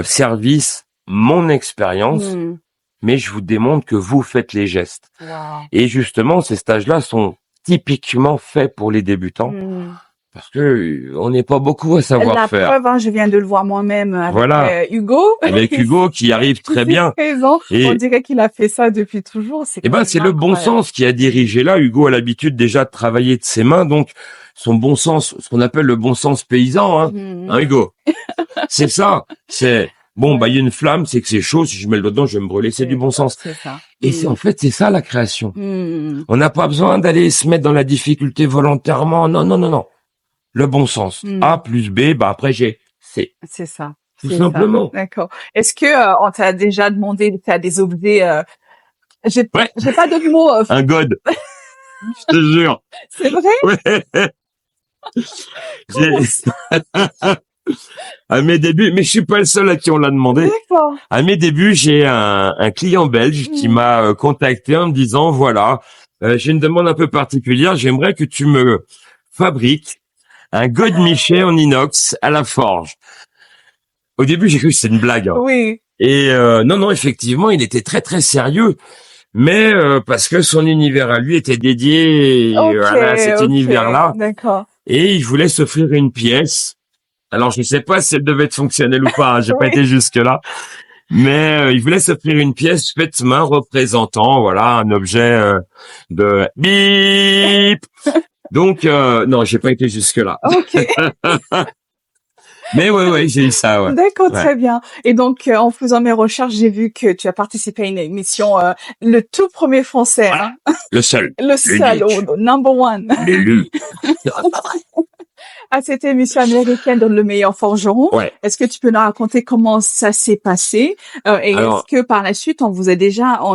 service mon expérience, Mhm. mais je vous démontre que vous faites les gestes. Wow. Et justement, ces stages-là sont typiquement faits pour les débutants Mhm. parce que on n'est pas beaucoup à savoir La faire. preuve, hein, je viens de le voir moi-même avec Voilà. Hugo. Avec Hugo qui arrive très bien. 13 ans. Et- On dirait qu'il a fait ça depuis toujours. C'est Eh ben, quand c'est même le bon incroyable. sens qui a dirigé là. Hugo a l'habitude déjà de travailler de ses mains, donc son bon sens, ce qu'on appelle le bon sens paysan, hein, Mhm. Hugo. C'est ça. C'est bon, Ouais. bah il y a une flamme, c'est que c'est chaud. Si je mets le doigt dedans, je vais me brûler. C'est du bon sens. C'est ça. Et c'est en fait c'est ça la création. Mhm. On n'a pas besoin d'aller se mettre dans la difficulté volontairement. Non, non, non, non. Le bon sens. Mm. A plus B, bah après j'ai C. C'est ça. Tout C'est simplement. ça. D'accord. Est-ce que on t'a déjà demandé de faire des objets j'ai Ouais. j'ai pas d'autres mots. Un god. Je te jure. C'est vrai? Ouais. Comment J'ai- ça? À mes débuts, mais je suis pas le seul à qui on l'a demandé. D'accord. À mes débuts, j'ai un client belge qui Mm. m'a contacté en me disant, voilà, j'ai une demande un peu particulière, j'aimerais que tu me fabriques un godemichet en inox à la forge. Au début, j'ai cru que c'était une blague, hein. Oui. Et non, non, effectivement, il était très, très sérieux. Mais parce que son univers à lui était dédié à cet ok. univers-là. D'accord. Et il voulait s'offrir une pièce. Alors, je ne sais pas si elle devait être fonctionnelle ou pas, hein, j'ai pas Oui. été jusque-là. Mais il voulait s'offrir une pièce faite main représentant, voilà, un objet de bip. Donc, non, j'ai pas été jusque-là. Ok. Mais ouais, j'ai eu ça, ouais. D'accord, Ouais. très bien. Et donc, en faisant mes recherches, j'ai vu que tu as participé à une émission, le tout premier français, hein, Le seul. le seul, L'unique. number one, L'élu. à cette émission américaine de Le Meilleur Forgeron. Ouais. Est-ce que tu peux nous raconter comment ça s'est passé et Alors- est-ce que par la suite on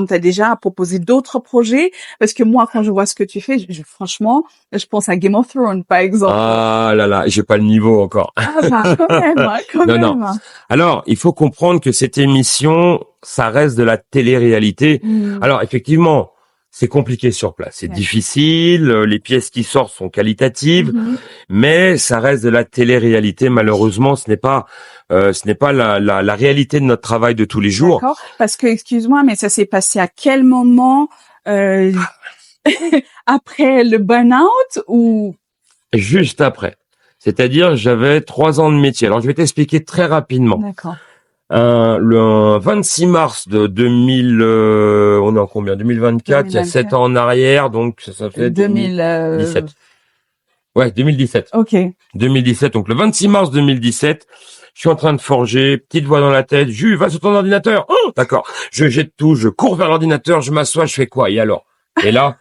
t'a déjà proposé d'autres projets? Parce que moi, quand je vois ce que tu fais, franchement, je pense à Game of Thrones, par exemple. Ah là là, j'ai pas le niveau encore. Ah bah, quand même, hein, quand Non, même. non. Alors, il faut comprendre que cette émission, ça reste de la télé-réalité. Mm. Alors, effectivement, c'est compliqué sur place. C'est Ouais. difficile, les pièces qui sortent sont qualitatives, Mhm. mais ça reste de la télé-réalité. Malheureusement, ce n'est pas la réalité de notre travail de tous les jours. D'accord. Parce que, excuse-moi, mais ça s'est passé à quel moment après le burn-out ou Juste après. C'est-à-dire, j'avais 3 ans de métier. Alors, je vais t'expliquer très rapidement. D'accord. Le 26 mars de 2000, on est en combien? 2024, il y a 7 ans en arrière, donc ça fait 2017. 2017. Ouais, 2017. Ok. 2017, donc le 26 mars 2017, je suis en train de forger, petite voix dans la tête, Jules, va sur ton ordinateur. Oh, d'accord. Je jette tout, je cours vers l'ordinateur, je m'assois, je fais quoi? Et alors? Et là,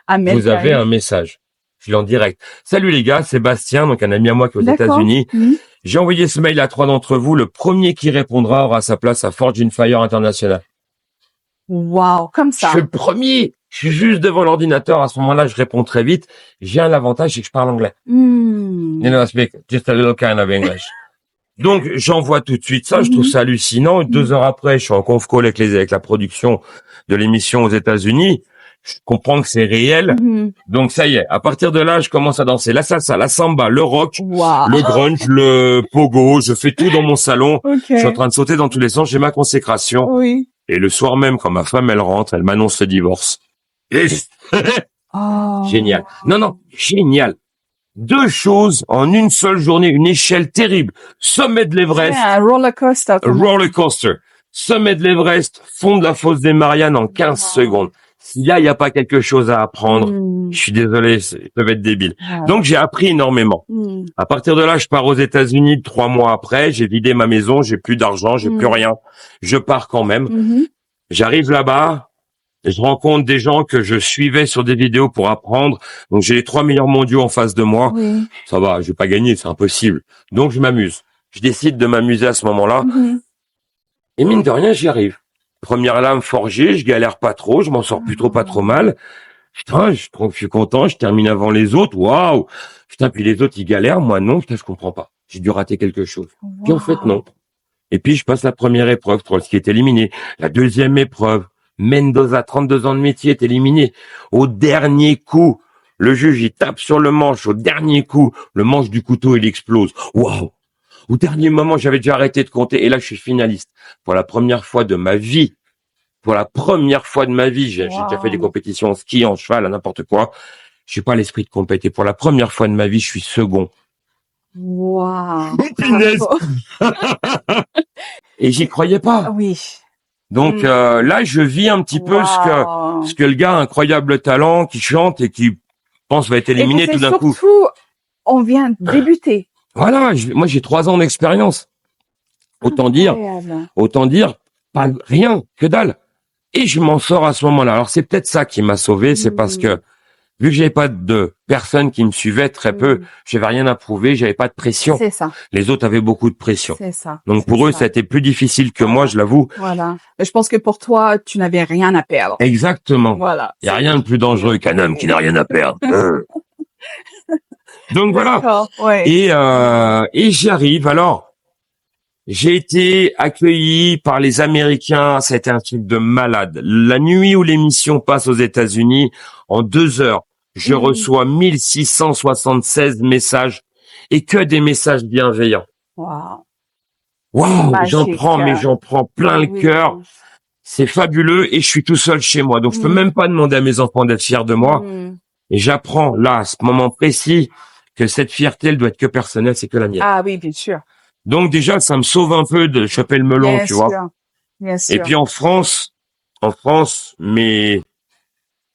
Ahmed vous avez Karim. un message. Je l'ai en direct. Salut les gars, Sébastien, donc un ami à moi qui est aux D'accord. États-Unis. Mhm. J'ai envoyé ce mail à 3 d'entre vous. Le premier qui répondra aura sa place à Forge in Fire International. Wow, comme Je ça. suis le premier. Je suis juste devant l'ordinateur. À ce moment-là, je réponds très vite. J'ai un avantage, c'est que je parle anglais. Hmm. You know, I speak just a little kind of English. Donc, j'envoie tout de suite ça. Je trouve ça hallucinant. 2 heures après, je suis en conf call avec la production de l'émission aux États-Unis. Je comprends que c'est réel. Mhm. Donc, ça y est. À partir de là, je commence à danser la salsa, la samba, le rock, Wow. le grunge, le pogo. Je fais tout dans mon salon. Ok. Je suis en train de sauter dans tous les sens. J'ai ma consécration. Oui. Et le soir même, quand ma femme, elle rentre, elle m'annonce le divorce. Et Oh. génial. Non, non, génial. 2 choses en une seule journée, une échelle terrible. Sommet de l'Everest, C'est un roller coaster. roller coaster. Sommet de l'Everest, fond de la fosse des Mariannes en 15 secondes. S'il y a pas quelque chose à apprendre, Hmm. je suis désolé, ils peuvent être débiles. Ouais. Donc, j'ai appris énormément. Hmm. À partir de là, je pars aux États-Unis 3 mois après. J'ai vidé ma maison, j'ai plus d'argent, j'ai plus rien. Je pars quand même. Mhm. J'arrive là-bas, je rencontre des gens que je suivais sur des vidéos pour apprendre. Donc, j'ai les 3 meilleurs mondiaux en face de moi. Oui. Ça va, je vais pas gagner, c'est impossible. Donc, je m'amuse. Je décide de m'amuser à ce moment-là. Mhm. Et mine de rien, j'y arrive. Première lame forgée, je galère pas trop, je m'en sors plutôt pas trop mal. Putain, je suis content, je termine avant les autres. Waouh! Putain, puis les autres, ils galèrent, moi non, putain, je comprends pas. J'ai dû rater quelque chose. Puis en fait, non. Et puis, je passe la première épreuve, Trollski est éliminé. La deuxième épreuve, Mendoza, 32 ans de métier, est éliminé. Au dernier coup, le juge, il tape sur le manche. Au dernier coup, le manche du couteau, il explose. Waouh! Au dernier moment, j'avais déjà arrêté de compter. Et là, je suis finaliste. Pour la première fois de ma vie. Pour la première fois de ma vie, j'ai déjà fait des compétitions en ski, en cheval, à n'importe quoi. Je suis pas à l'esprit de compéter. Pour la première fois de ma vie, je suis second. Waouh. Punaise. Et j'y croyais pas. Oui. Donc là, je vis un petit peu Waouh. ce que le gars, incroyable talent, qui chante et qui pense va être Et puis éliminé c'est tout d'un coup. surtout, on vient de débuter. Voilà, moi j'ai 3 ans d'expérience. Incroyable. Autant dire, pas rien, que dalle. Et je m'en sors à ce moment-là. Alors c'est peut-être ça qui m'a sauvé, c'est parce que vu que j'avais pas de personnes qui me suivaient, très peu, j'avais rien à prouver, j'avais pas de pression. C'est ça. Les autres avaient beaucoup de pression. C'est ça. Donc pour eux, ça a été plus difficile que moi, je l'avoue. Voilà. Je pense que pour toi, tu n'avais rien à perdre. Exactement. Voilà. Il y a rien de plus dangereux qu'un homme qui n'a rien à perdre. Donc voilà. D'accord. Ouais. Et j'y arrive. Alors, j'ai été accueilli par les Américains. Ça a été un truc de malade. La nuit où l'émission passe aux États-Unis, en 2 heures, je reçois 1676 messages et que des messages bienveillants. Waouh. Waouh, Magique. j'en prends plein le Oui. cœur. C'est fabuleux et je suis tout seul chez moi. Donc je peux même pas demander à mes enfants d'être fiers de moi. Et j'apprends là, à ce moment précis, que cette fierté, elle doit être que personnelle, c'est que la mienne. Ah oui, bien sûr. Donc déjà, ça me sauve un peu de choper le melon, Bien tu vois. sûr. Bien sûr. Et puis en France, mes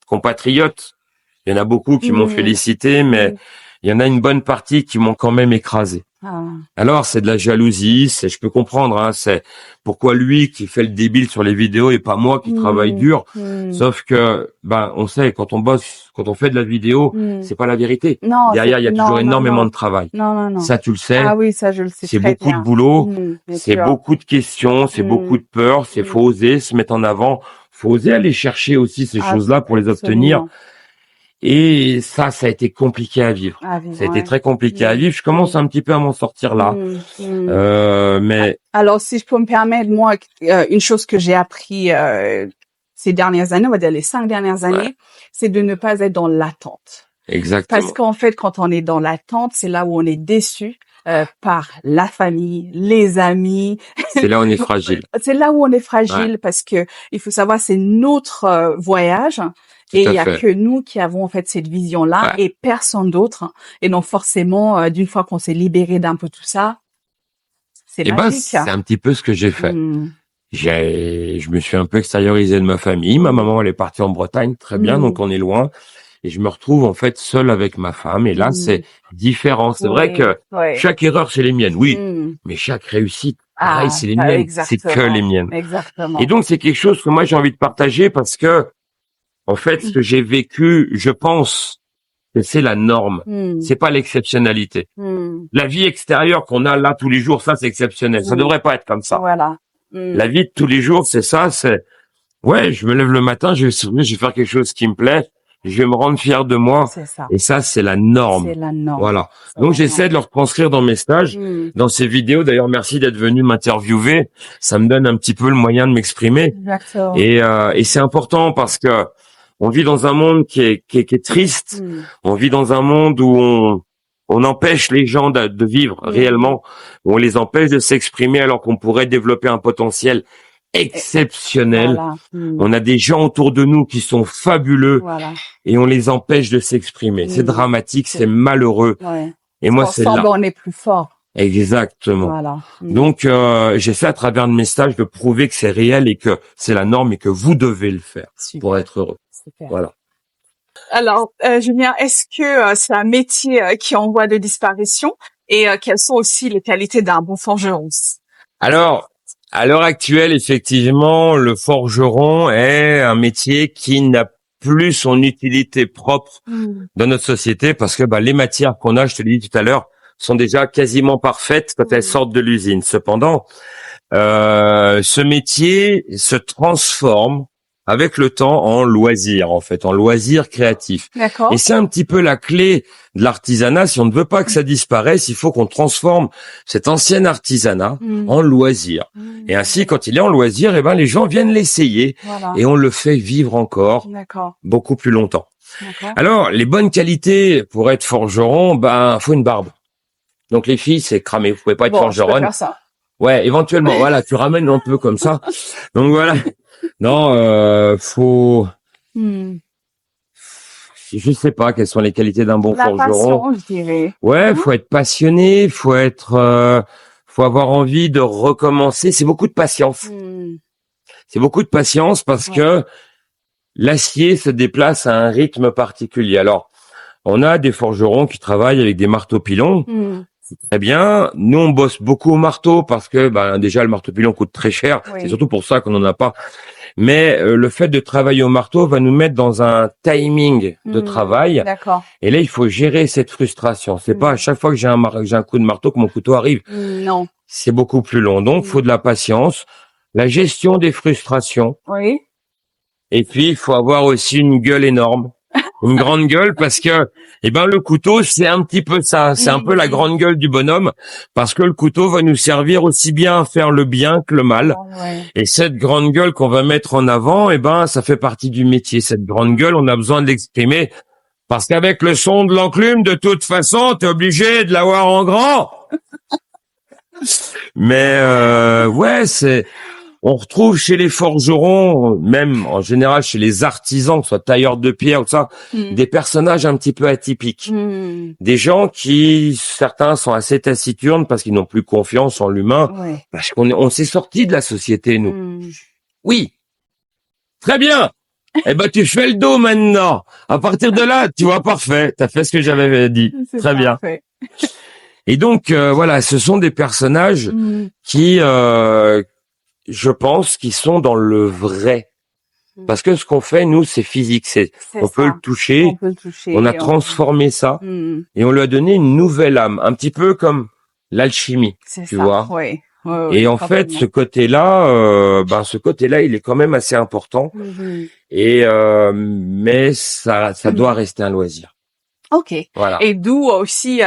compatriotes, il y en a beaucoup qui m'ont félicité, mais il y en a une bonne partie qui m'ont quand même écrasé. Ah. Alors c'est de la jalousie, je peux comprendre, hein, c'est pourquoi lui qui fait le débile sur les vidéos et pas moi qui travaille dur. Sauf que, on sait quand on bosse, quand on fait de la vidéo, c'est pas la vérité. Non. Derrière, il y a toujours énormément non. de travail. Non. Ça, tu le sais. Ah oui, ça je le sais C'est très beaucoup bien. de boulot, Bien c'est sûr. beaucoup de questions, c'est beaucoup de peur, c'est faut oser se mettre en avant, faut oser aller chercher aussi ces choses-là pour les obtenir. Absolument. Et ça a été compliqué à vivre. Ça a été très compliqué à vivre. Je commence un petit peu à m'en sortir là. Mais alors, si je peux me permettre, moi, une chose que j'ai appris ces dernières années, on va dire les 5 dernières années, c'est de ne pas être dans l'attente. exactement. Parce qu'en fait, quand on est dans l'attente, c'est là où on est déçu par la famille, les amis. C'est là où on est fragile. C'est là où on est fragile parce que il faut savoir, c'est notre voyage. Et il y a que nous qui avons en fait cette vision-là et personne d'autre. Et donc forcément, d'une fois qu'on s'est libéré d'un peu tout ça, c'est magique. C'est un petit peu ce que j'ai fait. Je me suis un peu extériorisé de ma famille. Ma maman, elle est partie en Bretagne, très bien, donc on est loin. Et je me retrouve en fait seul avec ma femme. Et là, c'est différent. C'est vrai que chaque erreur, c'est les miennes, oui. Mais chaque réussite, pareil, c'est les miennes. C'est que les miennes. Exactement. Et donc, c'est quelque chose que moi, j'ai envie de partager parce que, en fait, ce que j'ai vécu, je pense que c'est la norme. C'est pas l'exceptionnalité. La vie extérieure qu'on a là tous les jours, ça, c'est exceptionnel. Ça devrait pas être comme ça. Voilà. La vie de tous les jours, c'est ça, je me lève le matin, je vais faire quelque chose qui me plaît, je vais me rendre fier de moi. C'est ça. Et ça, c'est la norme. C'est la norme. Voilà. Donc, j'essaie de le retranscrire dans mes stages, dans ces vidéos. D'ailleurs, merci d'être venu m'interviewer. Ça me donne un petit peu le moyen de m'exprimer. Exactement. Et c'est important parce que on vit dans un monde qui est triste. On vit dans un monde où on empêche les gens de vivre réellement, où on les empêche de s'exprimer alors qu'on pourrait développer un potentiel exceptionnel. Voilà. On a des gens autour de nous qui sont fabuleux et on les empêche de s'exprimer. C'est dramatique, c'est malheureux. Et moi, c'est là. Ensemble, on est plus fort. Exactement. Voilà. Donc, j'essaie à travers de mes stages de prouver que c'est réel et que c'est la norme et que vous devez le faire pour être heureux. Super. Voilà. Alors, Julien, est-ce que c'est un métier qui est en voie de disparition et quelles sont aussi les qualités d'un bon forgeron? Alors, à l'heure actuelle, effectivement, le forgeron est un métier qui n'a plus son utilité propre dans notre société parce que les matières qu'on a, je te l'ai dit tout à l'heure, sont déjà quasiment parfaites quand elles sortent de l'usine. Cependant, ce métier se transforme avec le temps en loisir, en fait, en loisir créatif. D'accord. Et c'est un petit peu la clé de l'artisanat. Si on ne veut pas que ça disparaisse, il faut qu'on transforme cet ancien artisanat en loisir. Et ainsi, quand il est en loisir, les gens viennent l'essayer et on le fait vivre encore beaucoup plus longtemps. Alors, les bonnes qualités pour être forgeron, faut une barbe. Donc les filles, c'est cramé. Vous pouvez pas être forgeronne. Je peux faire ça. Ouais, éventuellement. Voilà, tu ramènes un peu comme ça. Donc voilà. Non, faut je sais pas quelles sont les qualités d'un bon La forgeron. passion, je dirais. Ouais, faut être passionné, faut avoir envie de recommencer. C'est beaucoup de patience. Hmm. C'est beaucoup de patience parce Ouais. que l'acier se déplace à un rythme particulier. Alors, on a des forgerons qui travaillent avec des marteaux pilons. Hmm. Très bien. Nous, on bosse beaucoup au marteau parce que, déjà, le marteau pilon coûte très cher. Oui. C'est surtout pour ça qu'on n'en a pas. Mais le fait de travailler au marteau va nous mettre dans un timing de travail. D'accord. Et là, il faut gérer cette frustration. C'est pas à chaque fois que j'ai un coup de marteau que mon couteau arrive. Non. C'est beaucoup plus long. Donc, faut de la patience, la gestion des frustrations. Oui. Et puis, il faut avoir aussi une gueule énorme. Une grande gueule parce que, le couteau, c'est un petit peu ça. C'est un peu la grande gueule du bonhomme parce que le couteau va nous servir aussi bien à faire le bien que le mal. Ouais. Et cette grande gueule qu'on va mettre en avant, ça fait partie du métier. Cette grande gueule, on a besoin de l'exprimer parce qu'avec le son de l'enclume, de toute façon, t'es obligé de l'avoir en grand. Mais, on retrouve chez les forgerons, même en général chez les artisans, que ce soit tailleurs de pierre ou ça, des personnages un petit peu atypiques. Des gens qui, certains sont assez taciturnes parce qu'ils n'ont plus confiance en l'humain. Ouais. Parce on s'est sortis de la société, nous. Oui. Très bien. Tu fais le dos maintenant. À partir de là, tu vois, parfait. T'as fait ce que j'avais dit. C'est Très bien. parfait. Et donc, ce sont des personnages qui, je pense, qui sont dans le vrai. Parce que ce qu'on fait, nous, c'est physique. On peut le toucher. On peut le toucher. On a transformé ça. Et on lui a donné une nouvelle âme. Un petit peu comme l'alchimie. Tu vois. Oui. Et en fait, ce côté-là, il est quand même assez important. Et mais ça doit rester un loisir. Ok. Voilà. Et d'où aussi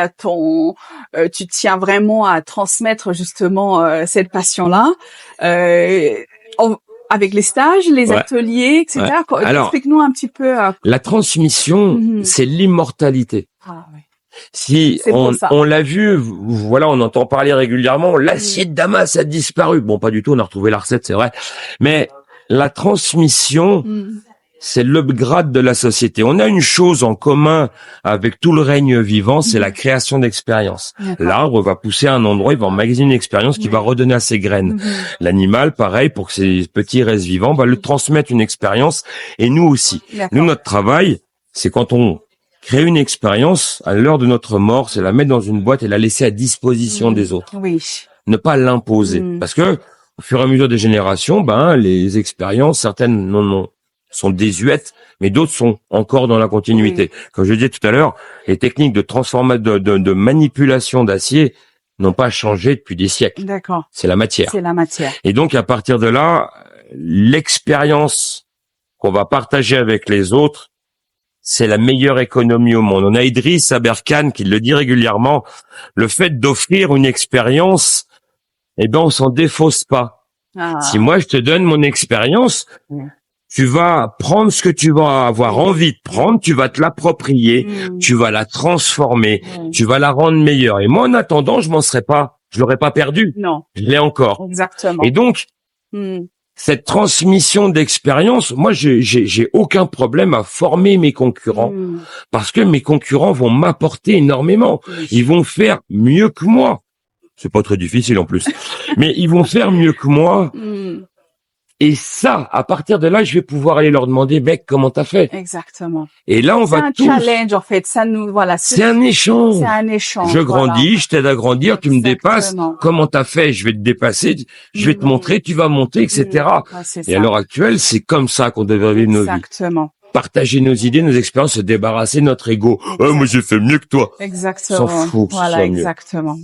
tu tiens vraiment à transmettre justement cette passion-là avec les stages, les ateliers, etc. Ouais. Alors, explique-nous un petit peu. La transmission, c'est l'immortalité. Ah oui. Si on l'a vu, voilà, on entend parler régulièrement, l'acier de Damas a disparu. Bon, pas du tout, on a retrouvé la recette, c'est vrai. Mais la transmission, c'est l'upgrade de la société. On a une chose en commun avec tout le règne vivant, c'est la création d'expériences. L'arbre va pousser à un endroit, il va emmagasiner une expérience qui va redonner à ses graines. L'animal, pareil, pour que ses petits restent vivants, va lui transmettre une expérience. Et nous aussi. Nous, notre travail, c'est quand on créer une expérience, à l'heure de notre mort, c'est la mettre dans une boîte et la laisser à disposition des autres. Oui. Ne pas l'imposer. Parce que, au fur et à mesure des générations, les expériences, certaines sont désuètes, mais d'autres sont encore dans la continuité. Comme je disais tout à l'heure, les techniques de manipulation d'acier n'ont pas changé depuis des siècles. D'accord. C'est la matière. C'est la matière. Et donc, à partir de là, l'expérience qu'on va partager avec les autres, c'est la meilleure économie au monde. On a Idriss Aberkan qui le dit régulièrement. Le fait d'offrir une expérience, on s'en défausse pas. Si moi je te donne mon expérience, tu vas prendre ce que tu vas avoir envie de prendre, tu vas te l'approprier, tu vas la transformer, tu vas la rendre meilleure. Et moi, en attendant, je l'aurais pas perdu. Non. Je l'ai encore. Exactement. Et donc, cette transmission d'expérience, moi, j'ai aucun problème à former mes concurrents parce que mes concurrents vont m'apporter énormément. Ils vont faire mieux que moi. C'est pas très difficile en plus, mais ils vont faire mieux que moi. Et ça, à partir de là, je vais pouvoir aller leur demander, mec, comment t'as fait? Exactement. Et là, on va tous. C'est un challenge, en fait. Ça nous, voilà. C'est un échange. C'est un échange. Je grandis, je t'aide à grandir, tu me dépasses. Exactement. Comment t'as fait? Je vais te dépasser, je vais te montrer, tu vas monter, etc. Et à l'heure actuelle, c'est comme ça qu'on devrait vivre nos vies. Exactement. Partager nos idées, nos expériences, se débarrasser de notre ego. Moi, j'ai fait mieux que toi. Exactement. S'en fout. Voilà, exactement.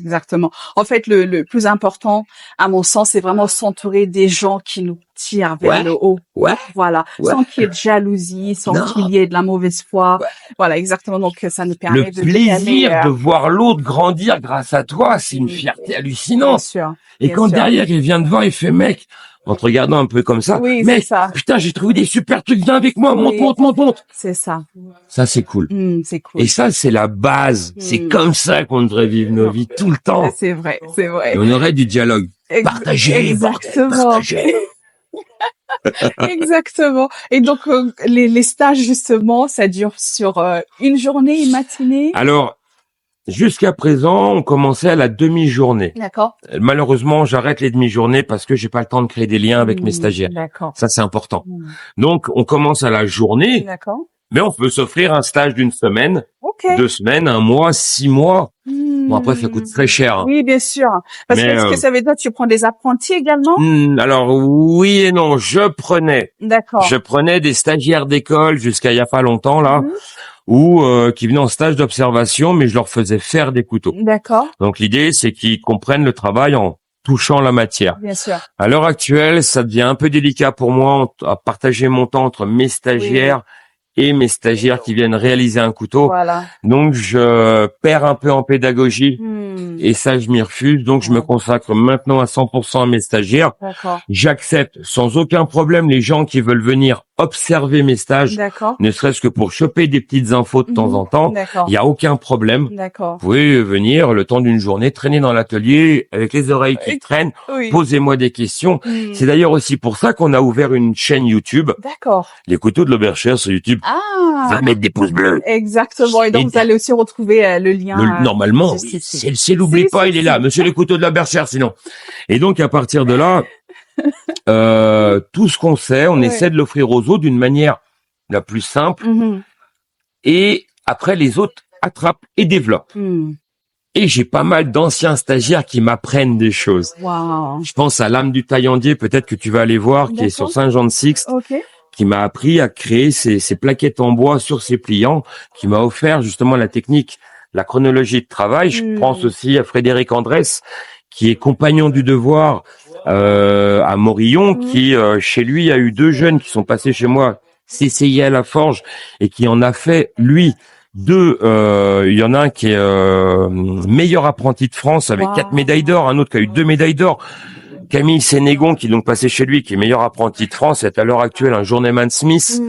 En fait, le plus important, à mon sens, c'est vraiment s'entourer des gens qui nous tirent vers le haut. Voilà. Sans qu'il y ait de jalousie, sans qu'il y ait de la mauvaise foi. Voilà, exactement. Donc, ça nous permet le plaisir de voir l'autre grandir grâce à toi, c'est une fierté hallucinante. Bien sûr. Et quand derrière, il vient te voir, il fait, mec, en te regardant un peu comme ça, mec, putain, j'ai trouvé des super trucs, viens avec moi, monte. C'est ça. Ça, c'est cool. C'est cool. Et ça, c'est la base. C'est comme ça qu'on devrait vivre nos vies tout le temps. C'est vrai. Et on aurait du dialogue. Partagez. Exactement. Exactement. Et donc, les stages, justement, ça dure sur une journée, une matinée? Alors, jusqu'à présent, on commençait à la demi-journée. D'accord. Malheureusement, j'arrête les demi-journées parce que j'ai pas le temps de créer des liens avec mes stagiaires. D'accord. Ça, c'est important. Donc, on commence à la journée, D'accord. mais on peut s'offrir un stage d'une semaine, OK. 2 semaines, 1 mois, 6 mois. Bon, après, ça coûte très cher, hein. Oui, bien sûr. Parce que Mais, est-ce que ça veut dire que tu prends des apprentis également? alors, oui et non. Je prenais D'accord. des stagiaires d'école jusqu'à il y a pas longtemps, là, Mhm. ou qui venaient en stage d'observation, mais je leur faisais faire des couteaux. D'accord. Donc, l'idée, c'est qu'ils comprennent le travail en touchant la matière. Bien sûr. À l'heure actuelle, ça devient un peu délicat pour moi à partager mon temps entre mes stagiaires et mes stagiaires qui viennent réaliser un couteau. Voilà. Donc, je perds un peu en pédagogie et ça, je m'y refuse. Donc, je me consacre maintenant à 100% à mes stagiaires. D'accord. J'accepte sans aucun problème les gens qui veulent venir observer mes stages, D'accord. ne serait-ce que pour choper des petites infos de temps en temps. D'accord. Il n'y a aucun problème. D'accord. Vous pouvez venir le temps d'une journée, traîner dans l'atelier avec les oreilles qui traînent. Oui. Posez-moi des questions. C'est d'ailleurs aussi pour ça qu'on a ouvert une chaîne YouTube. D'accord. Les couteaux de l'Auberchère sur YouTube. Ah. Va mettre des pouces bleus. Exactement. Et donc, vous allez aussi retrouver le lien. Normalement, juste oui. ici. Si l'oublie pas, il est là. Monsieur les couteaux de la Berchère, sinon. Et donc, à partir de là, tout ce qu'on sait, on essaie de l'offrir aux autres d'une manière la plus simple. Et après, les autres attrapent et développent. Et j'ai pas mal d'anciens stagiaires qui m'apprennent des choses. Wow. Je pense à l'âme du taillandier, peut-être que tu vas aller voir, qui est sur Saint-Jean-de-Sixte, qui m'a appris à créer ces plaquettes en bois sur ses pliants, qui m'a offert justement la technique, la chronologie de travail. Je pense aussi à Frédéric Andrès, qui est compagnon du devoir à Morillon, qui chez lui a eu 2 jeunes qui sont passés chez moi, s'essayer à la forge et qui en a fait lui 2. Il y en a un qui est meilleur apprenti de France avec 4 médailles d'or, un autre qui a eu 2 médailles d'or. Camille Sénégon, qui est donc passé chez lui, qui est meilleur apprenti de France, est à l'heure actuelle un journeyman Smith.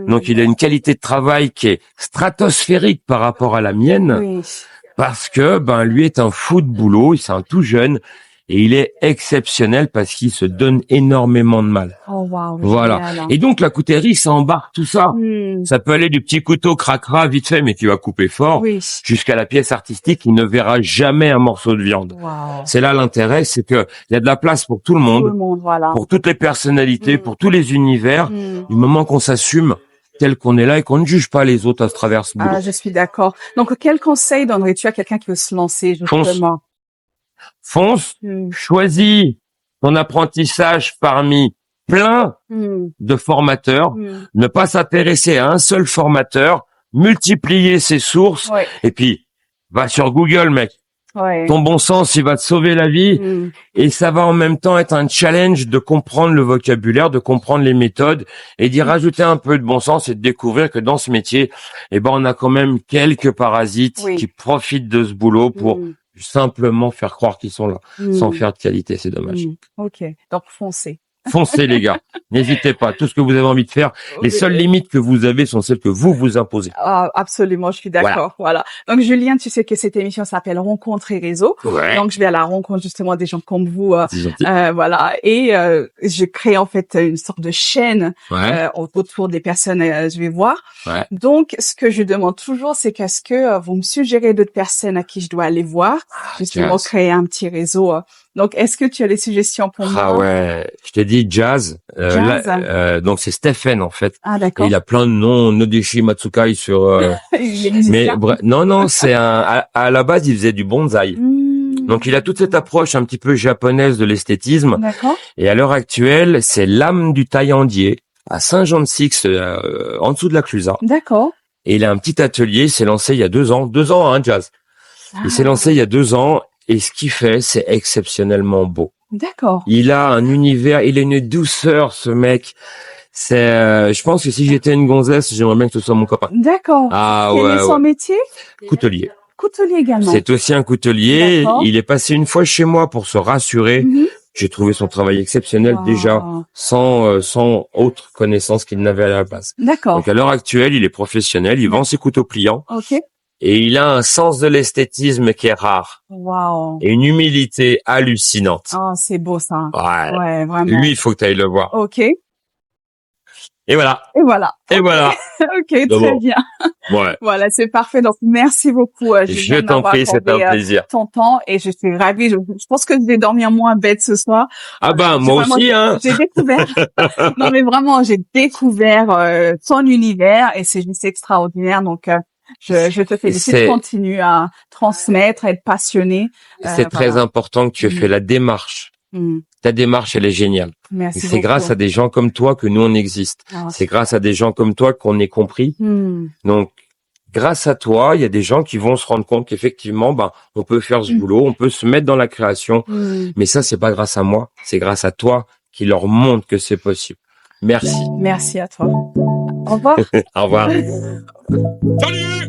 Donc il a une qualité de travail qui est stratosphérique par rapport à la mienne, parce que lui est un fou de boulot, c'est un tout jeune, et il est exceptionnel parce qu'il se donne énormément de mal. Oh, wow, voilà. Génial. Et donc la coutellerie, ça embarque tout ça. Ça peut aller du petit couteau cracra vite fait, mais qui va couper fort, jusqu'à la pièce artistique qui ne verra jamais un morceau de viande. Wow. C'est là l'intérêt, c'est que il y a de la place pour tout le monde, voilà. pour toutes les personnalités, pour tous les univers, du moment qu'on s'assume tel qu'on est là et qu'on ne juge pas les autres à travers ce boulot. Ah, je suis d'accord. Donc, quel conseil donnerais-tu à quelqu'un qui veut se lancer, justement? Fonce, choisis ton apprentissage parmi plein de formateurs, ne pas s'intéresser à un seul formateur, multiplier ses sources, et puis va sur Google, mec. Ton bon sens, il va te sauver la vie, et ça va en même temps être un challenge de comprendre le vocabulaire, de comprendre les méthodes, et d'y rajouter un peu de bon sens et de découvrir que dans ce métier, on a quand même quelques parasites qui profitent de ce boulot pour simplement faire croire qu'ils sont là, sans faire de qualité, c'est dommage. Ok, donc foncez. Foncez les gars, n'hésitez pas, tout ce que vous avez envie de faire, les seules limites que vous avez sont celles que vous imposez. Ah, absolument, je suis d'accord, voilà. Donc Julien, tu sais que cette émission s'appelle Rencontres et Réseaux, donc je vais à la rencontre justement des gens comme vous, voilà, et je crée en fait une sorte de chaîne autour des personnes, je vais voir. Donc ce que je demande toujours, c'est qu'est-ce que vous me suggérez d'autres personnes à qui je dois aller voir, justement créer un petit réseau. Donc, est-ce que tu as des suggestions pour moi? Ah ouais, je t'ai dit Jazz. Donc c'est Stephen en fait. Ah d'accord. Et il a plein de noms, Nodeshi Matsukai sur. Mais non, c'est à la base il faisait du bonsaï. Donc il a toute cette approche un petit peu japonaise de l'esthétisme. D'accord. Et à l'heure actuelle, c'est l'âme du taillandier à Saint-Jean-de-Sixte, en dessous de la Clusaz. D'accord. Et il a un petit atelier, il s'est lancé il y a 2 ans. 2 ans, hein, Jazz. Il s'est lancé il y a 2 ans. Et ce qu'il fait, c'est exceptionnellement beau. D'accord. Il a un univers, il a une douceur, ce mec. C'est, je pense que si j'étais une gonzesse, j'aimerais bien que ce soit mon copain. D'accord. Ah Quel est son métier? Coutelier. Coutelier également. C'est aussi un coutelier. Il est passé une fois chez moi pour se rassurer. J'ai trouvé son travail exceptionnel déjà, sans autre connaissance qu'il n'avait à la base. D'accord. Donc à l'heure actuelle, il est professionnel, il vend ses couteaux pliants. Ok. Et il a un sens de l'esthétisme qui est rare. Wow. Et une humilité hallucinante. Oh, c'est beau ça. Ouais. Ouais, vraiment. Lui, il faut que tu ailles le voir. Ok. Et voilà. Et voilà. Et voilà. Ok, Bon, très bon. bien. Ouais. Voilà, c'est parfait. Donc, merci beaucoup, Julien, Je de t'en m'avoir prie, c'était accordé un plaisir. ton temps et je suis ravie. Je pense que je vais dormir moins bête ce soir. Ah Voilà. ben, moi Vraiment, aussi, hein. j'ai découvert. Non, mais vraiment, j'ai découvert ton univers et c'est juste extraordinaire. Donc, je te félicite. C'est, Continue à transmettre, à être passionné. c'est très Voilà. important que tu aies fait la démarche. Ta démarche, elle est géniale. Et Merci c'est beaucoup. grâce à des gens comme toi que nous, on existe. Ah, C'est grâce à des gens comme toi qu'on est compris. Donc, grâce à toi, il y a des gens qui vont se rendre compte qu'effectivement, ben, on peut faire ce boulot, on peut se mettre dans la création. Mais ça, c'est pas grâce à moi. C'est grâce à toi qui leur montre que c'est possible. Merci. Merci à toi. Au revoir. Au revoir. Salut!